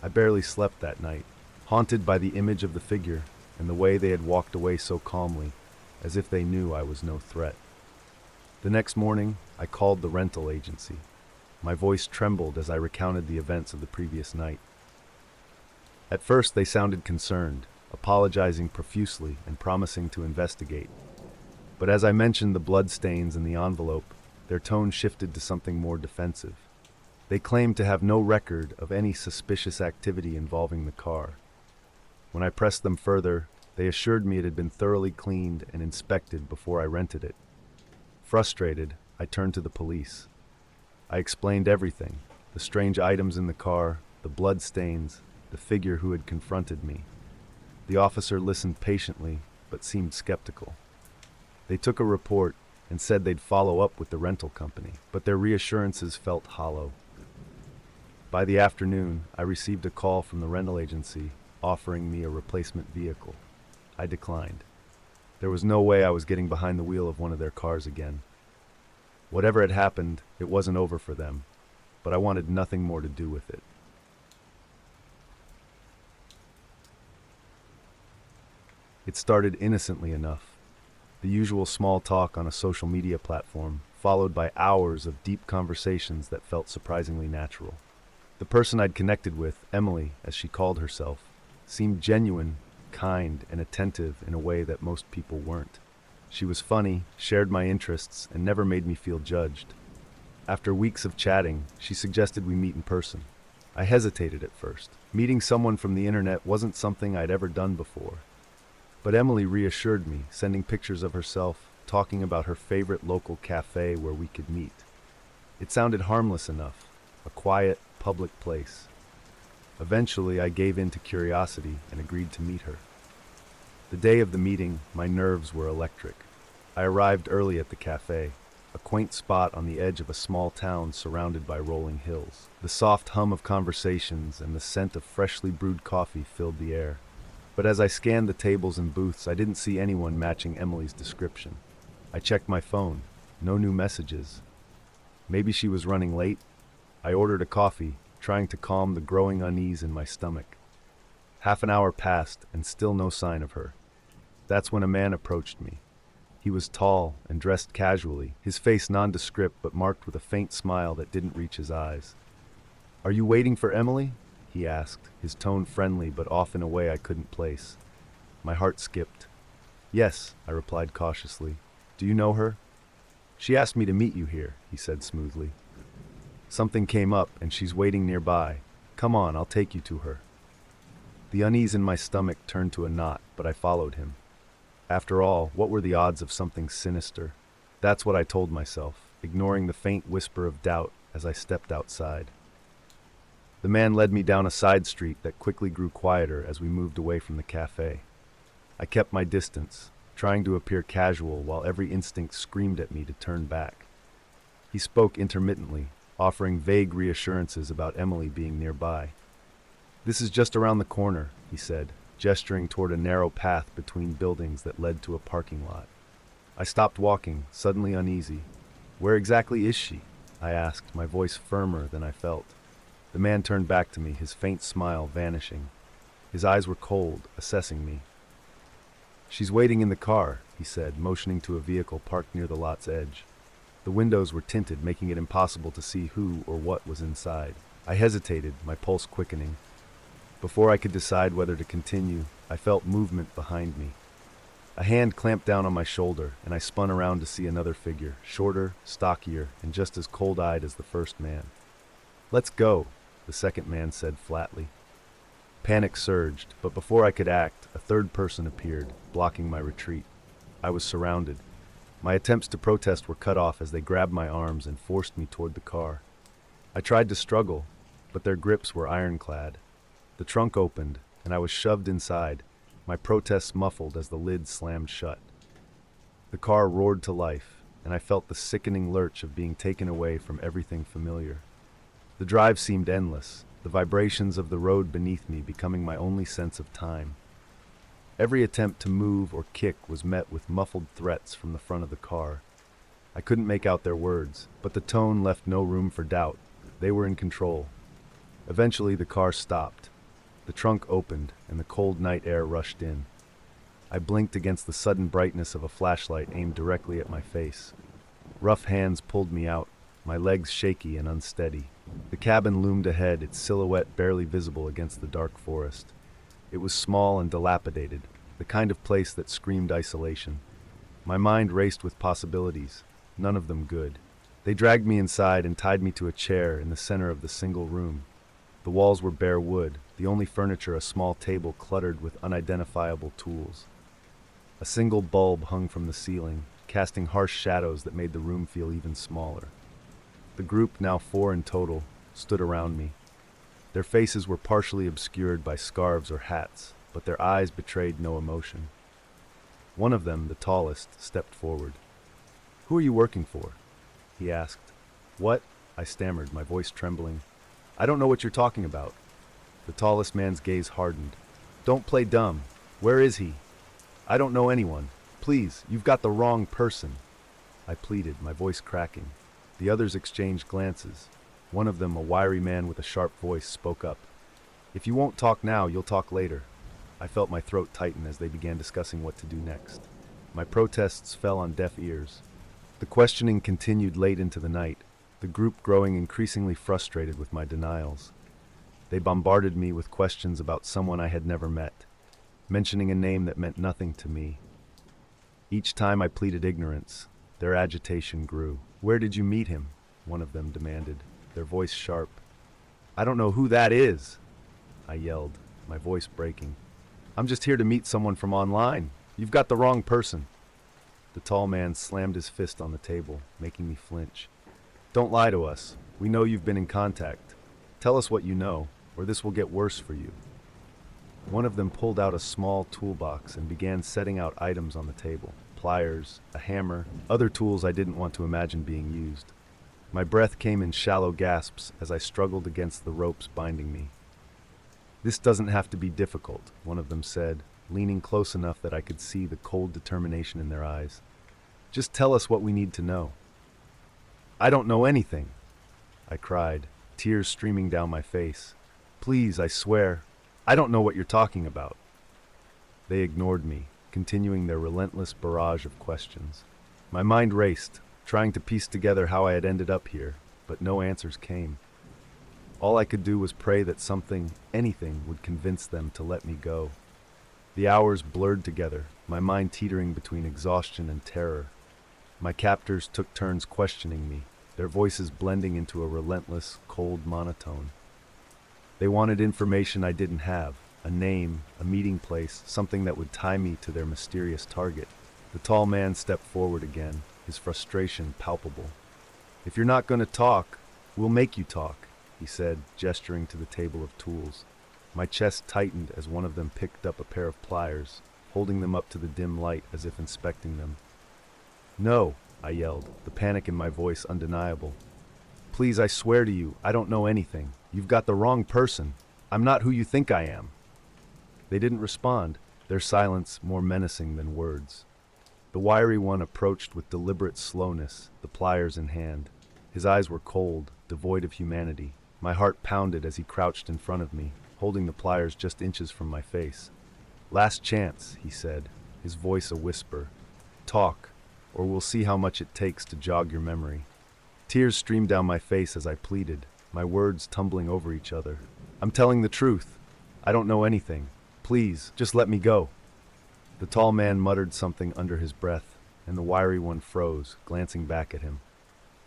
I barely slept that night, haunted by the image of the figure and the way they had walked away so calmly, as if they knew I was no threat. The next morning, I called the rental agency. My voice trembled as I recounted the events of the previous night. At first, they sounded concerned, apologizing profusely and promising to investigate. But as I mentioned the bloodstains in the envelope, their tone shifted to something more defensive. They claimed to have no record of any suspicious activity involving the car. When I pressed them further, they assured me it had been thoroughly cleaned and inspected before I rented it. Frustrated, I turned to the police. I explained everything: the strange items in the car, the bloodstains, the figure who had confronted me. The officer listened patiently, but seemed skeptical. They took a report and said they'd follow up with the rental company, but their reassurances felt hollow. By the afternoon, I received a call from the rental agency offering me a replacement vehicle. I declined. There was no way I was getting behind the wheel of one of their cars again. Whatever had happened, it wasn't over for them, but I wanted nothing more to do with it. It started innocently enough. The usual small talk on a social media platform, followed by hours of deep conversations that felt surprisingly natural. The person I'd connected with, Emily, as she called herself, seemed genuine, kind, and attentive in a way that most people weren't. She was funny, shared my interests, and never made me feel judged. After weeks of chatting, she suggested we meet in person. I hesitated at first. Meeting someone from the internet wasn't something I'd ever done before. But Emily reassured me, sending pictures of herself, talking about her favorite local cafe where we could meet. It sounded harmless enough, a quiet, public place. Eventually, I gave in to curiosity and agreed to meet her. The day of the meeting, my nerves were electric. I arrived early at the cafe, a quaint spot on the edge of a small town surrounded by rolling hills. The soft hum of conversations and the scent of freshly brewed coffee filled the air. But as I scanned the tables and booths, I didn't see anyone matching Emily's description. I checked my phone. No new messages. Maybe she was running late? I ordered a coffee, trying to calm the growing unease in my stomach. Half an hour passed, and still no sign of her. That's when a man approached me. He was tall and dressed casually, his face nondescript but marked with a faint smile that didn't reach his eyes. "Are you waiting for Emily?" he asked, his tone friendly but off in a way I couldn't place. My heart skipped. "Yes," I replied cautiously. "Do you know her?" "She asked me to meet you here," he said smoothly. "Something came up, and she's waiting nearby. Come on, I'll take you to her." The unease in my stomach turned to a knot, but I followed him. After all, what were the odds of something sinister? That's what I told myself, ignoring the faint whisper of doubt as I stepped outside. The man led me down a side street that quickly grew quieter as we moved away from the cafe. I kept my distance, trying to appear casual while every instinct screamed at me to turn back. He spoke intermittently, offering vague reassurances about Emily being nearby. "This is just around the corner," he said, gesturing toward a narrow path between buildings that led to a parking lot. I stopped walking, suddenly uneasy. "Where exactly is she?" I asked, my voice firmer than I felt. The man turned back to me, his faint smile vanishing. His eyes were cold, assessing me. "She's waiting in the car," he said, motioning to a vehicle parked near the lot's edge. The windows were tinted, making it impossible to see who or what was inside. I hesitated, my pulse quickening. Before I could decide whether to continue, I felt movement behind me. A hand clamped down on my shoulder, and I spun around to see another figure, shorter, stockier, and just as cold-eyed as the first man. "Let's go," the second man said flatly. Panic surged, but before I could act, a third person appeared, blocking my retreat. I was surrounded. My attempts to protest were cut off as they grabbed my arms and forced me toward the car. I tried to struggle, but their grips were ironclad. The trunk opened, and I was shoved inside, my protests muffled as the lid slammed shut. The car roared to life, and I felt the sickening lurch of being taken away from everything familiar. The drive seemed endless, the vibrations of the road beneath me becoming my only sense of time. Every attempt to move or kick was met with muffled threats from the front of the car. I couldn't make out their words, but the tone left no room for doubt. They were in control. Eventually, the car stopped. The trunk opened, and the cold night air rushed in. I blinked against the sudden brightness of a flashlight aimed directly at my face. Rough hands pulled me out, my legs shaky and unsteady. The cabin loomed ahead, its silhouette barely visible against the dark forest. It was small and dilapidated, the kind of place that screamed isolation. My mind raced with possibilities, none of them good. They dragged me inside and tied me to a chair in the center of the single room. The walls were bare wood, the only furniture a small table cluttered with unidentifiable tools. A single bulb hung from the ceiling, casting harsh shadows that made the room feel even smaller. The group, now 4 in total, stood around me. Their faces were partially obscured by scarves or hats, but their eyes betrayed no emotion. One of them, the tallest, stepped forward. "Who are you working for?" he asked. "What?" I stammered, my voice trembling. "I don't know what you're talking about." The tallest man's gaze hardened. "Don't play dumb. Where is he?" "I don't know anyone. Please, you've got the wrong person," I pleaded, my voice cracking. The others exchanged glances. One of them, a wiry man with a sharp voice, spoke up. "If you won't talk now, you'll talk later." I felt my throat tighten as they began discussing what to do next. My protests fell on deaf ears. The questioning continued late into the night, the group growing increasingly frustrated with my denials. They bombarded me with questions about someone I had never met, mentioning a name that meant nothing to me. Each time I pleaded ignorance, their agitation grew. "Where did you meet him?" one of them demanded, their voice sharp. "I don't know who that is," I yelled, my voice breaking. "I'm just here to meet someone from online. You've got the wrong person." The tall man slammed his fist on the table, making me flinch. "Don't lie to us. We know you've been in contact. Tell us what you know, or this will get worse for you." One of them pulled out a small toolbox and began setting out items on the table. Pliers, a hammer, other tools I didn't want to imagine being used. My breath came in shallow gasps as I struggled against the ropes binding me. "This doesn't have to be difficult," one of them said, leaning close enough that I could see the cold determination in their eyes. "Just tell us what we need to know." "I don't know anything," I cried, tears streaming down my face. "Please, I swear, I don't know what you're talking about." They ignored me, continuing their relentless barrage of questions. My mind raced, trying to piece together how I had ended up here, but no answers came. All I could do was pray that something, anything, would convince them to let me go. The hours blurred together, my mind teetering between exhaustion and terror. My captors took turns questioning me, their voices blending into a relentless, cold monotone. They wanted information I didn't have, a name, a meeting place, something that would tie me to their mysterious target. The tall man stepped forward again, his frustration palpable. "If you're not going to talk, we'll make you talk," he said, gesturing to the table of tools. My chest tightened as one of them picked up a pair of pliers, holding them up to the dim light as if inspecting them. "No," I yelled, the panic in my voice undeniable. "Please, I swear to you, I don't know anything. You've got the wrong person. I'm not who you think I am." They didn't respond, their silence more menacing than words. The wiry one approached with deliberate slowness, the pliers in hand. His eyes were cold, devoid of humanity. My heart pounded as he crouched in front of me, holding the pliers just inches from my face. "Last chance," he said, his voice a whisper. "Talk, or we'll see how much it takes to jog your memory." Tears streamed down my face as I pleaded, my words tumbling over each other. "I'm telling the truth. I don't know anything. Please, just let me go. The tall man muttered something under his breath, and the wiry one froze, glancing back at him.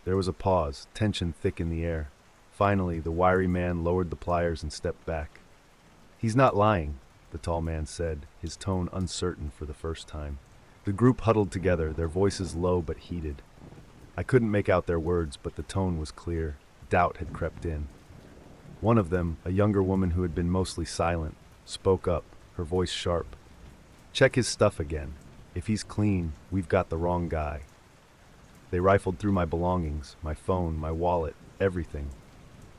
There was a pause, tension thick in the air. Finally, the wiry man lowered the pliers and stepped back. He's not lying, the tall man said, his tone uncertain for the first time. The group huddled together, their voices low but heated. I couldn't make out their words, but the tone was clear. Doubt had crept in. One of them, a younger woman who had been mostly silent, spoke up, her voice sharp. Check his stuff again. If he's clean, we've got the wrong guy. They rifled through my belongings, my phone, my wallet, everything.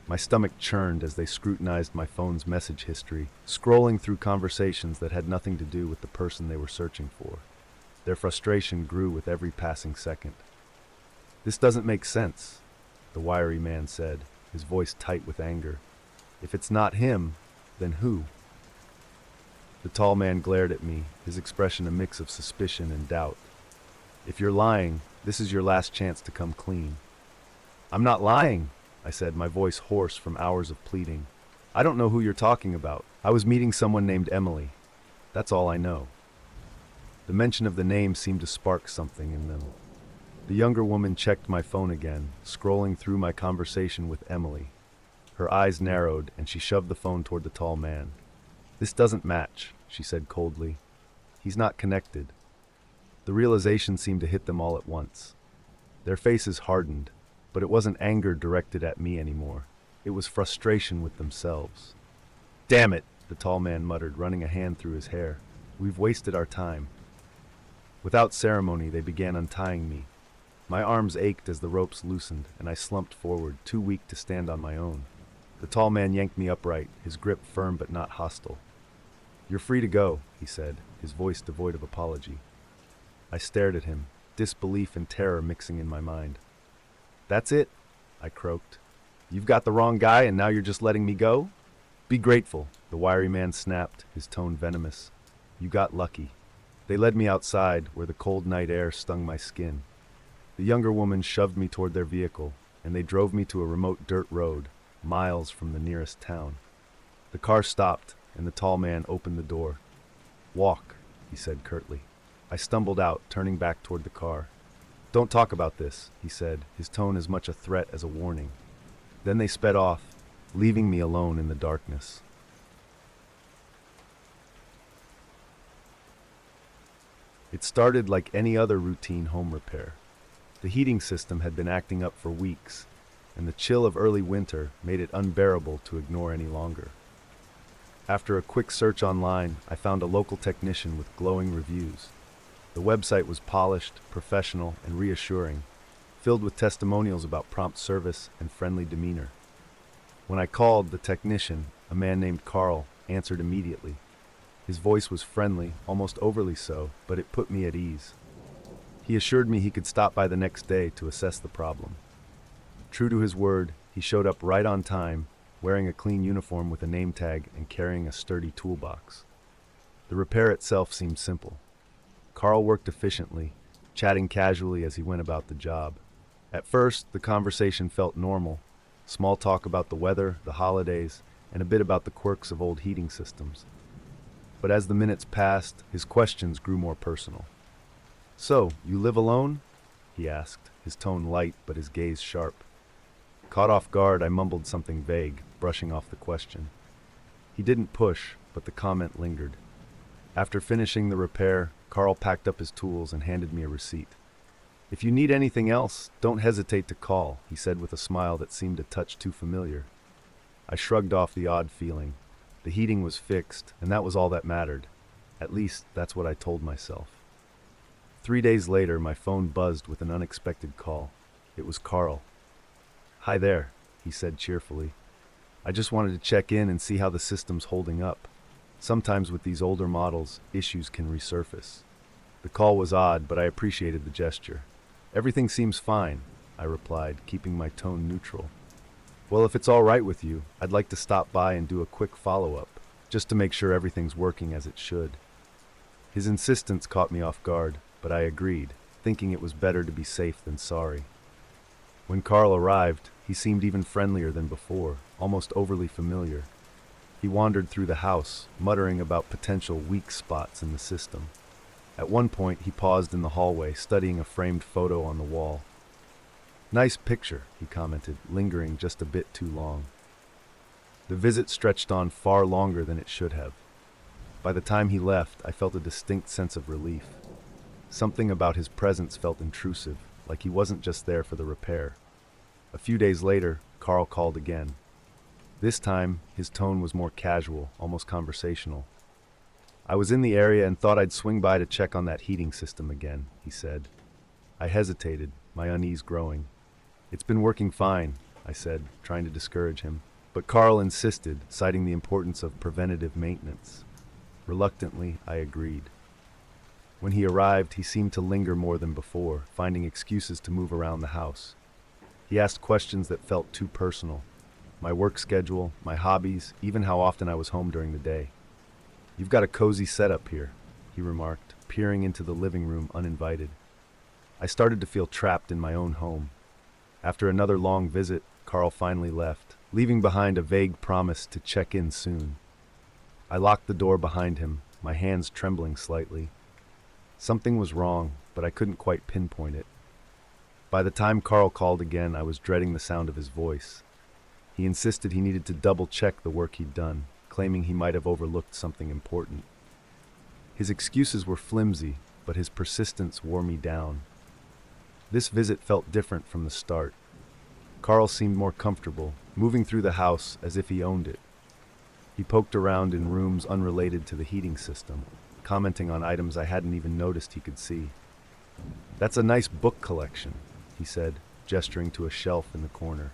My stomach churned as they scrutinized my phone's message history, scrolling through conversations that had nothing to do with the person they were searching for. Their frustration grew with every passing second. This doesn't make sense, the wiry man said, his voice tight with anger. If it's not him, then who? The tall man glared at me, his expression a mix of suspicion and doubt. If you're lying, this is your last chance to come clean. I'm not lying, I said, my voice hoarse from hours of pleading. I don't know who you're talking about. I was meeting someone named Emily. That's all I know. The mention of the name seemed to spark something in them. The younger woman checked my phone again, scrolling through my conversation with Emily. Her eyes narrowed, and she shoved the phone toward the tall man. This doesn't match, she said coldly. He's not connected. The realization seemed to hit them all at once. Their faces hardened, but it wasn't anger directed at me anymore. It was frustration with themselves. Damn it, the tall man muttered, running a hand through his hair. We've wasted our time. Without ceremony, they began untying me. My arms ached as the ropes loosened, and I slumped forward, too weak to stand on my own. The tall man yanked me upright, his grip firm but not hostile. You're free to go, he said, his voice devoid of apology. I stared at him, disbelief and terror mixing in my mind. That's it, I croaked. You've got the wrong guy and now you're just letting me go? Be grateful, the wiry man snapped, his tone venomous. You got lucky. They led me outside, where the cold night air stung my skin. The younger woman shoved me toward their vehicle, and they drove me to a remote dirt road, miles from the nearest town. The car stopped, and the tall man opened the door. Walk, he said curtly. I stumbled out, turning back toward the car. Don't talk about this, he said, his tone as much a threat as a warning. Then they sped off, leaving me alone in the darkness. It started like any other routine home repair. The heating system had been acting up for weeks, and the chill of early winter made it unbearable to ignore any longer. After a quick search online, I found a local technician with glowing reviews. The website was polished, professional, and reassuring, filled with testimonials about prompt service and friendly demeanor. When I called, the technician, a man named Carl, answered immediately. His voice was friendly, almost overly so, but it put me at ease. He assured me he could stop by the next day to assess the problem. True to his word, he showed up right on time, wearing a clean uniform with a name tag and carrying a sturdy toolbox. The repair itself seemed simple. Carl worked efficiently, chatting casually as he went about the job. At first, the conversation felt normal, small talk about the weather, the holidays, and a bit about the quirks of old heating systems. But as the minutes passed, his questions grew more personal. So, you live alone? He asked, his tone light but his gaze sharp. Caught off guard, I mumbled something vague, brushing off the question. He didn't push, but the comment lingered. After finishing the repair, Carl packed up his tools and handed me a receipt. If you need anything else, don't hesitate to call, he said with a smile that seemed a touch too familiar. I shrugged off the odd feeling. The heating was fixed, and that was all that mattered. At least, that's what I told myself. 3 days later, my phone buzzed with an unexpected call. It was Carl. Hi there, he said cheerfully. I just wanted to check in and see how the system's holding up. Sometimes with these older models, issues can resurface. The call was odd, but I appreciated the gesture. Everything seems fine, I replied, keeping my tone neutral. Well, if it's all right with you, I'd like to stop by and do a quick follow-up, just to make sure everything's working as it should. His insistence caught me off guard, but I agreed, thinking it was better to be safe than sorry. When Carl arrived, he seemed even friendlier than before, almost overly familiar. He wandered through the house, muttering about potential weak spots in the system. At one point, he paused in the hallway, studying a framed photo on the wall. "Nice picture," he commented, lingering just a bit too long. The visit stretched on far longer than it should have. By the time he left, I felt a distinct sense of relief. Something about his presence felt intrusive, like he wasn't just there for the repair. A few days later, Carl called again. This time, his tone was more casual, almost conversational. "I was in the area and thought I'd swing by to check on that heating system again," he said. I hesitated, my unease growing. "It's been working fine," I said, trying to discourage him. But Carl insisted, citing the importance of preventative maintenance. Reluctantly, I agreed. When he arrived, he seemed to linger more than before, finding excuses to move around the house. He asked questions that felt too personal. My work schedule, my hobbies, even how often I was home during the day. "You've got a cozy setup here," he remarked, peering into the living room uninvited. I started to feel trapped in my own home. After another long visit, Carl finally left, leaving behind a vague promise to check in soon. I locked the door behind him, my hands trembling slightly. Something was wrong, but I couldn't quite pinpoint it. By the time Carl called again, I was dreading the sound of his voice. He insisted he needed to double-check the work he'd done, claiming he might have overlooked something important. His excuses were flimsy, but his persistence wore me down. This visit felt different from the start. Carl seemed more comfortable, moving through the house as if he owned it. He poked around in rooms unrelated to the heating system, commenting on items I hadn't even noticed he could see. "That's a nice book collection," he said, gesturing to a shelf in the corner.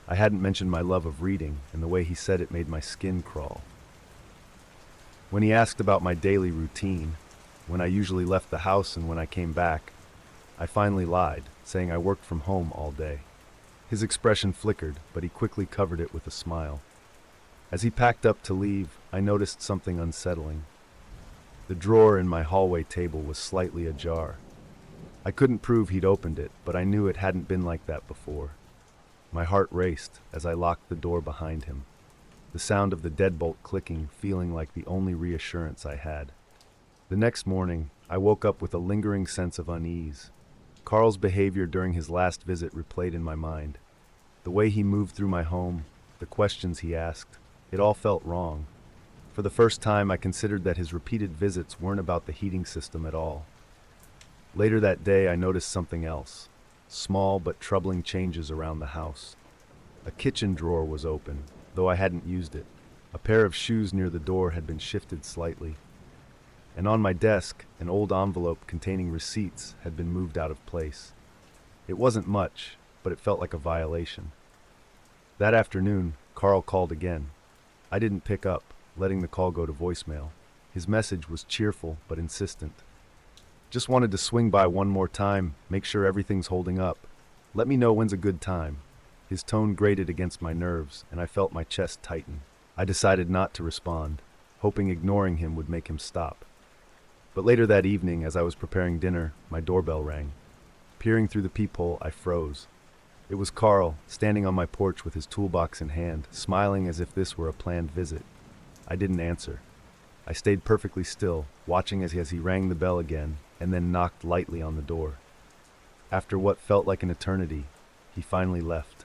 I hadn't mentioned my love of reading, and the way he said it made my skin crawl. When he asked about my daily routine, when I usually left the house and when I came back, I finally lied, saying I worked from home all day. His expression flickered, but he quickly covered it with a smile. As he packed up to leave, I noticed something unsettling. The drawer in my hallway table was slightly ajar. I couldn't prove he'd opened it, but I knew it hadn't been like that before. My heart raced as I locked the door behind him, the sound of the deadbolt clicking feeling like the only reassurance I had. The next morning, I woke up with a lingering sense of unease. Carl's behavior during his last visit replayed in my mind. The way he moved through my home, the questions he asked, it all felt wrong. For the first time, I considered that his repeated visits weren't about the heating system at all. Later that day, I noticed something else. Small but troubling changes around the house. A kitchen drawer was open, though I hadn't used it. A pair of shoes near the door had been shifted slightly. And on my desk, an old envelope containing receipts had been moved out of place. It wasn't much, but it felt like a violation. That afternoon, Carl called again. I didn't pick up, letting the call go to voicemail. His message was cheerful but insistent. "Just wanted to swing by one more time, make sure everything's holding up. Let me know when's a good time." His tone grated against my nerves, and I felt my chest tighten. I decided not to respond, hoping ignoring him would make him stop. But later that evening, as I was preparing dinner, my doorbell rang. Peering through the peephole, I froze. It was Carl, standing on my porch with his toolbox in hand, smiling as if this were a planned visit. I didn't answer. I stayed perfectly still, watching as he rang the bell again, and then knocked lightly on the door. After what felt like an eternity, he finally left.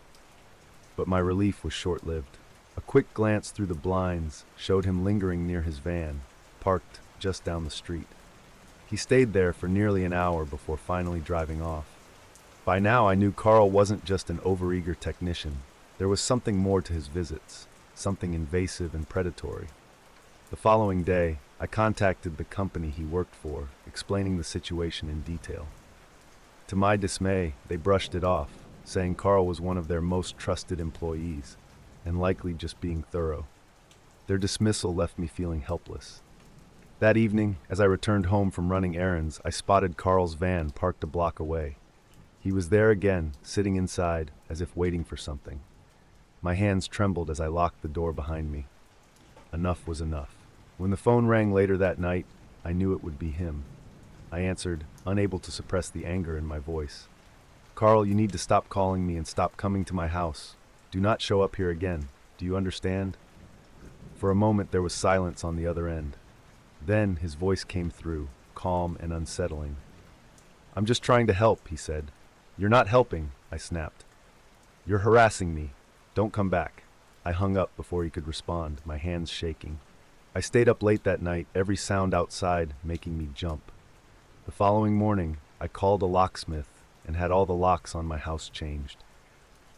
But my relief was short-lived. A quick glance through the blinds showed him lingering near his van, parked just down the street. He stayed there for nearly an hour before finally driving off. By now I knew Carl wasn't just an overeager technician. There was something more to his visits, something invasive and predatory. The following day, I contacted the company he worked for, explaining the situation in detail. To my dismay, they brushed it off, saying Carl was one of their most trusted employees, and likely just being thorough. Their dismissal left me feeling helpless. That evening, as I returned home from running errands, I spotted Carl's van parked a block away. He was there again, sitting inside, as if waiting for something. My hands trembled as I locked the door behind me. Enough was enough. When the phone rang later that night, I knew it would be him. I answered, unable to suppress the anger in my voice. "Carl, you need to stop calling me and stop coming to my house. Do not show up here again. Do you understand?" For a moment there was silence on the other end. Then his voice came through, calm and unsettling. "I'm just trying to help," he said. "You're not helping," I snapped. "You're harassing me. Don't come back." I hung up before he could respond, my hands shaking. I stayed up late that night, every sound outside making me jump. The following morning, I called a locksmith and had all the locks on my house changed.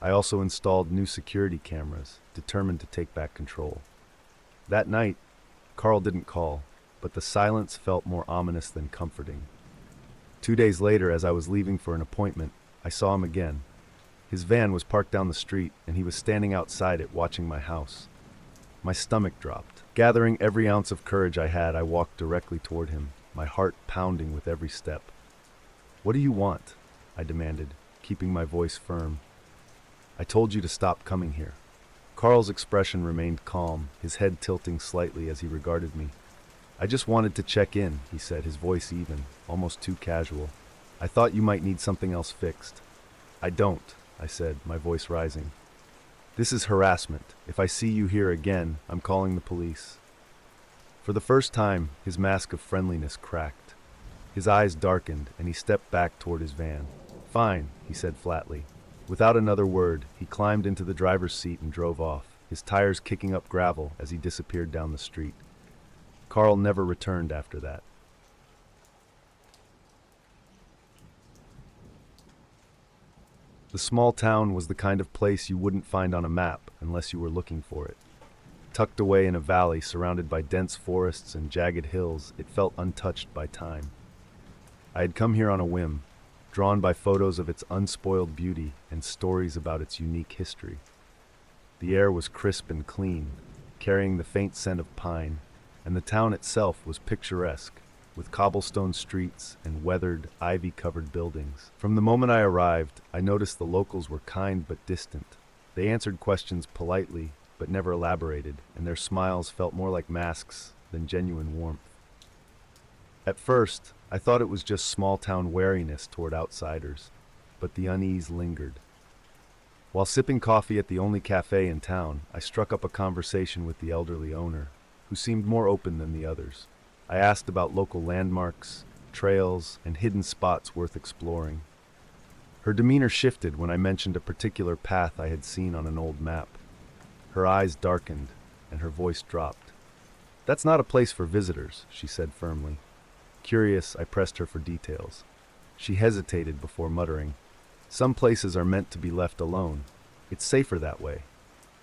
I also installed new security cameras, determined to take back control. That night, Carl didn't call, but the silence felt more ominous than comforting. 2 days later, as I was leaving for an appointment, I saw him again. His van was parked down the street, and he was standing outside it watching my house. My stomach dropped. Gathering every ounce of courage I had, I walked directly toward him, my heart pounding with every step. "What do you want?" I demanded, keeping my voice firm. "I told you to stop coming here." Carl's expression remained calm, his head tilting slightly as he regarded me. "I just wanted to check in," he said, his voice even, almost too casual. "I thought you might need something else fixed." "I don't," I said, my voice rising. "This is harassment. If I see you here again, I'm calling the police." For the first time, his mask of friendliness cracked. His eyes darkened, and he stepped back toward his van. "Fine," he said flatly. Without another word, he climbed into the driver's seat and drove off, his tires kicking up gravel as he disappeared down the street. Carl never returned after that. The small town was the kind of place you wouldn't find on a map unless you were looking for it. Tucked away in a valley surrounded by dense forests and jagged hills, it felt untouched by time. I had come here on a whim, drawn by photos of its unspoiled beauty and stories about its unique history. The air was crisp and clean, carrying the faint scent of pine, and the town itself was picturesque, with cobblestone streets and weathered, ivy-covered buildings. From the moment I arrived, I noticed the locals were kind but distant. They answered questions politely, but never elaborated, and their smiles felt more like masks than genuine warmth. At first, I thought it was just small-town wariness toward outsiders, but the unease lingered. While sipping coffee at the only cafe in town, I struck up a conversation with the elderly owner, who seemed more open than the others. I asked about local landmarks, trails, and hidden spots worth exploring. Her demeanor shifted when I mentioned a particular path I had seen on an old map. Her eyes darkened, and her voice dropped. "That's not a place for visitors," she said firmly. Curious, I pressed her for details. She hesitated before muttering, "Some places are meant to be left alone. It's safer that way."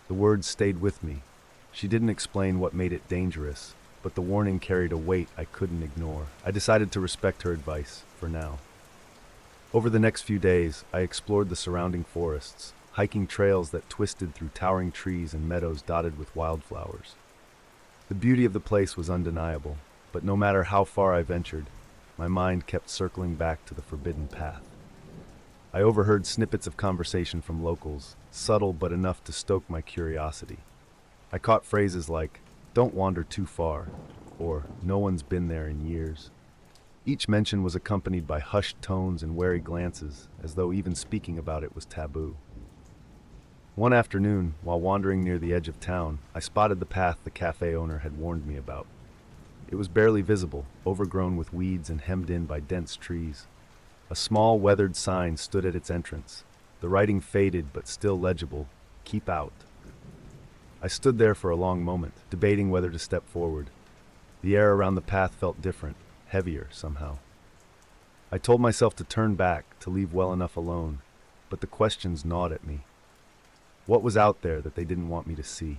The words stayed with me. She didn't explain what made it dangerous, but the warning carried a weight I couldn't ignore. I decided to respect her advice, for now. Over the next few days, I explored the surrounding forests, hiking trails that twisted through towering trees and meadows dotted with wildflowers. The beauty of the place was undeniable, but no matter how far I ventured, my mind kept circling back to the forbidden path. I overheard snippets of conversation from locals, subtle but enough to stoke my curiosity. I caught phrases like, "Don't wander too far," or "No one's been there in years." Each mention was accompanied by hushed tones and wary glances, as though even speaking about it was taboo. One afternoon, while wandering near the edge of town, I spotted the path the cafe owner had warned me about. It was barely visible, overgrown with weeds and hemmed in by dense trees. A small, weathered sign stood at its entrance, the writing faded but still legible, "Keep out." I stood there for a long moment, debating whether to step forward. The air around the path felt different, heavier somehow. I told myself to turn back, to leave well enough alone, but the questions gnawed at me. What was out there that they didn't want me to see?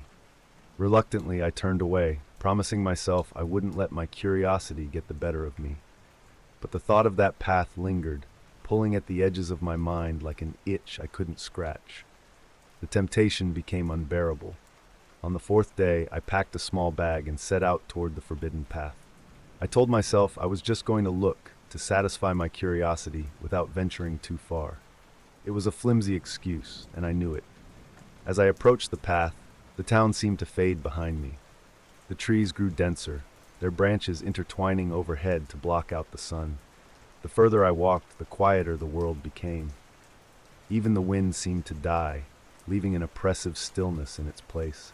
Reluctantly, I turned away, promising myself I wouldn't let my curiosity get the better of me. But the thought of that path lingered, pulling at the edges of my mind like an itch I couldn't scratch. The temptation became unbearable. On the fourth day, I packed a small bag and set out toward the forbidden path. I told myself I was just going to look, to satisfy my curiosity without venturing too far. It was a flimsy excuse, and I knew it. As I approached the path, the town seemed to fade behind me. The trees grew denser, their branches intertwining overhead to block out the sun. The further I walked, the quieter the world became. Even the wind seemed to die, leaving an oppressive stillness in its place.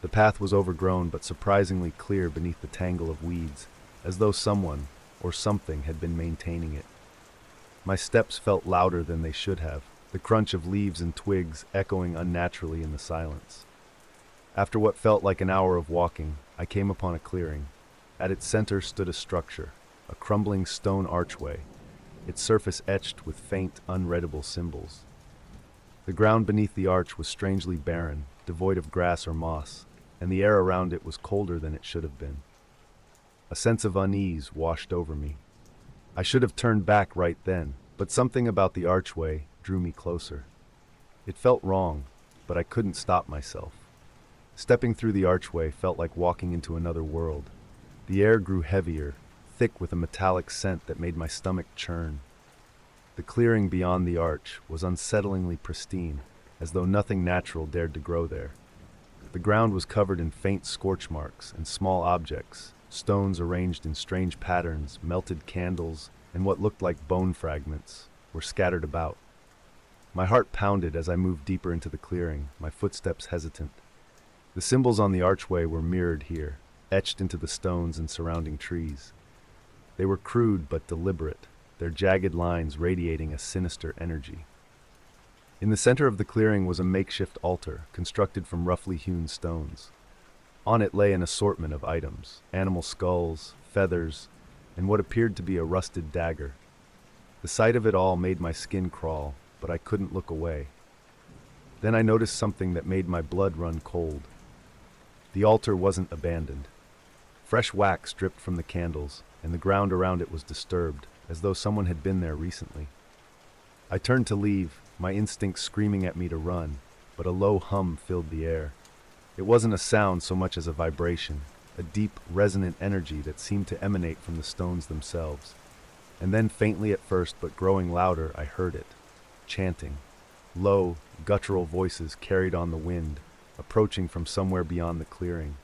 The path was overgrown but surprisingly clear beneath the tangle of weeds, as though someone or something had been maintaining it. My steps felt louder than they should have, the crunch of leaves and twigs echoing unnaturally in the silence. After what felt like an hour of walking, I came upon a clearing. At its center stood a structure, a crumbling stone archway, its surface etched with faint, unreadable symbols. The ground beneath the arch was strangely barren, devoid of grass or moss, and the air around it was colder than it should have been. A sense of unease washed over me. I should have turned back right then, but something about the archway drew me closer. It felt wrong, but I couldn't stop myself. Stepping through the archway felt like walking into another world. The air grew heavier, thick with a metallic scent that made my stomach churn. The clearing beyond the arch was unsettlingly pristine, as though nothing natural dared to grow there. The ground was covered in faint scorch marks and small objects, stones arranged in strange patterns, melted candles, and what looked like bone fragments were scattered about. My heart pounded as I moved deeper into the clearing, my footsteps hesitant. The symbols on the archway were mirrored here, etched into the stones and surrounding trees. They were crude but deliberate, their jagged lines radiating a sinister energy. In the center of the clearing was a makeshift altar, constructed from roughly hewn stones. On it lay an assortment of items, animal skulls, feathers, and what appeared to be a rusted dagger. The sight of it all made my skin crawl, but I couldn't look away. Then I noticed something that made my blood run cold. The altar wasn't abandoned. Fresh wax dripped from the candles, and the ground around it was disturbed, as though someone had been there recently. I turned to leave, my instincts screaming at me to run, but a low hum filled the air. It wasn't a sound so much as a vibration, a deep, resonant energy that seemed to emanate from the stones themselves. And then, faintly at first but growing louder, I heard it, chanting. Low, guttural voices carried on the wind, approaching from somewhere beyond the clearing.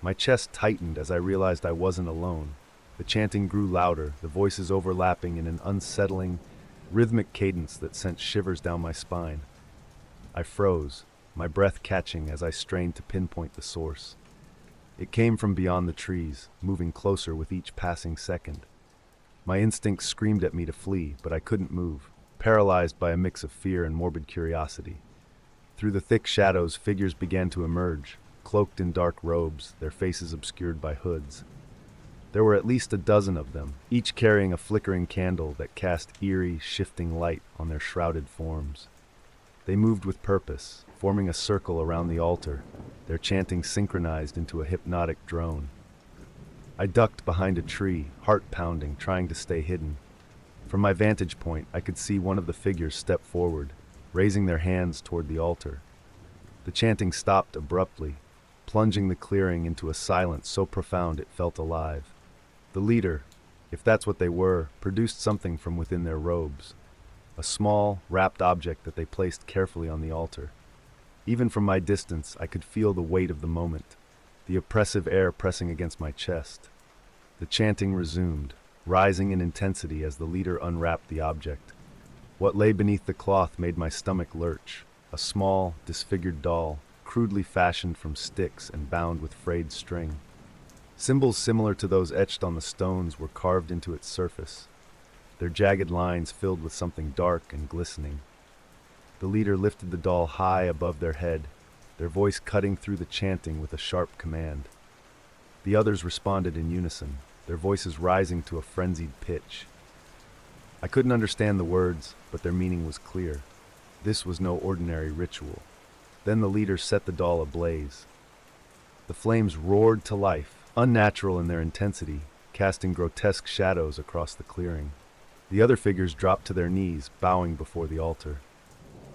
My chest tightened as I realized I wasn't alone. The chanting grew louder, the voices overlapping in an unsettling, rhythmic cadence that sent shivers down my spine. I froze, my breath catching as I strained to pinpoint the source. It came from beyond the trees, moving closer with each passing second. My instincts screamed at me to flee, but I couldn't move, paralyzed by a mix of fear and morbid curiosity. Through the thick shadows, figures began to emerge, cloaked in dark robes, their faces obscured by hoods. There were at least a dozen of them, each carrying a flickering candle that cast eerie, shifting light on their shrouded forms. They moved with purpose, forming a circle around the altar, their chanting synchronized into a hypnotic drone. I ducked behind a tree, heart pounding, trying to stay hidden. From my vantage point, I could see one of the figures step forward, raising their hands toward the altar. The chanting stopped abruptly, plunging the clearing into a silence so profound it felt alive. The leader, if that's what they were, produced something from within their robes, a small, wrapped object that they placed carefully on the altar. Even from my distance, I could feel the weight of the moment, the oppressive air pressing against my chest. The chanting resumed, rising in intensity as the leader unwrapped the object. What lay beneath the cloth made my stomach lurch, a small, disfigured doll, crudely fashioned from sticks and bound with frayed string. Symbols similar to those etched on the stones were carved into its surface, their jagged lines filled with something dark and glistening. The leader lifted the doll high above their head, their voice cutting through the chanting with a sharp command. The others responded in unison, their voices rising to a frenzied pitch. I couldn't understand the words, but their meaning was clear. This was no ordinary ritual. Then the leader set the doll ablaze. The flames roared to life, unnatural in their intensity, casting grotesque shadows across the clearing. The other figures dropped to their knees, bowing before the altar.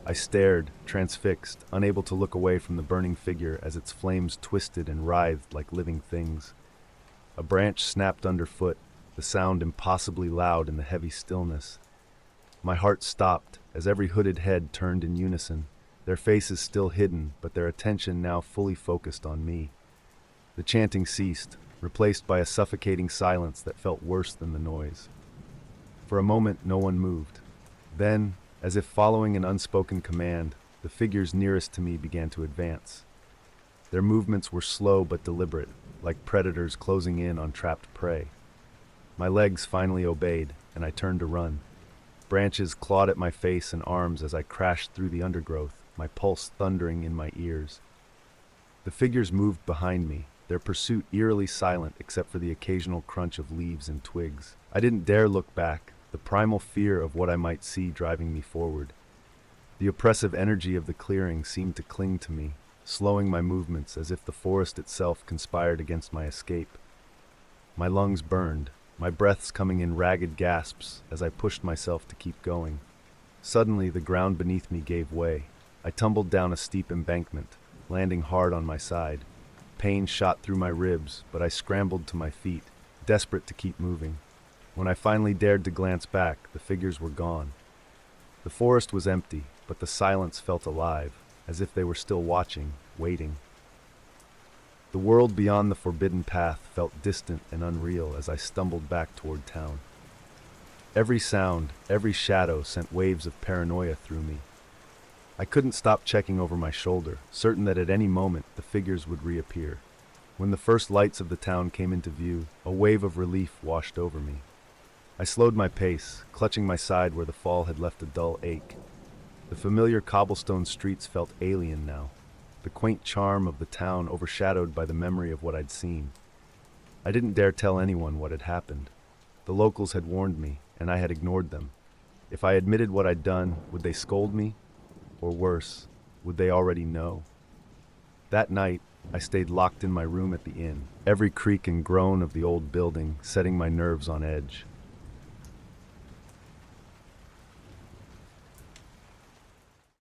I stared, transfixed, unable to look away from the burning figure as its flames twisted and writhed like living things. A branch snapped underfoot, the sound impossibly loud in the heavy stillness. My heart stopped as every hooded head turned in unison, their faces still hidden, but their attention now fully focused on me. The chanting ceased, replaced by a suffocating silence that felt worse than the noise. For a moment, no one moved. Then, as if following an unspoken command, the figures nearest to me began to advance. Their movements were slow but deliberate, like predators closing in on trapped prey. My legs finally obeyed, and I turned to run. Branches clawed at my face and arms as I crashed through the undergrowth, my pulse thundering in my ears. The figures moved behind me, their pursuit eerily silent except for the occasional crunch of leaves and twigs. I didn't dare look back, the primal fear of what I might see driving me forward. The oppressive energy of the clearing seemed to cling to me, slowing my movements as if the forest itself conspired against my escape. My lungs burned, my breaths coming in ragged gasps as I pushed myself to keep going. Suddenly, the ground beneath me gave way. I tumbled down a steep embankment, landing hard on my side. Pain shot through my ribs, but I scrambled to my feet, desperate to keep moving. When I finally dared to glance back, the figures were gone. The forest was empty, but the silence felt alive, as if they were still watching, waiting. The world beyond the forbidden path felt distant and unreal as I stumbled back toward town. Every sound, every shadow sent waves of paranoia through me. I couldn't stop checking over my shoulder, certain that at any moment the figures would reappear. When the first lights of the town came into view, a wave of relief washed over me. I slowed my pace, clutching my side where the fall had left a dull ache. The familiar cobblestone streets felt alien now, the quaint charm of the town overshadowed by the memory of what I'd seen. I didn't dare tell anyone what had happened. The locals had warned me, and I had ignored them. If I admitted what I'd done, would they scold me? Or worse, would they already know? That night, I stayed locked in my room at the inn, every creak and groan of the old building setting my nerves on edge.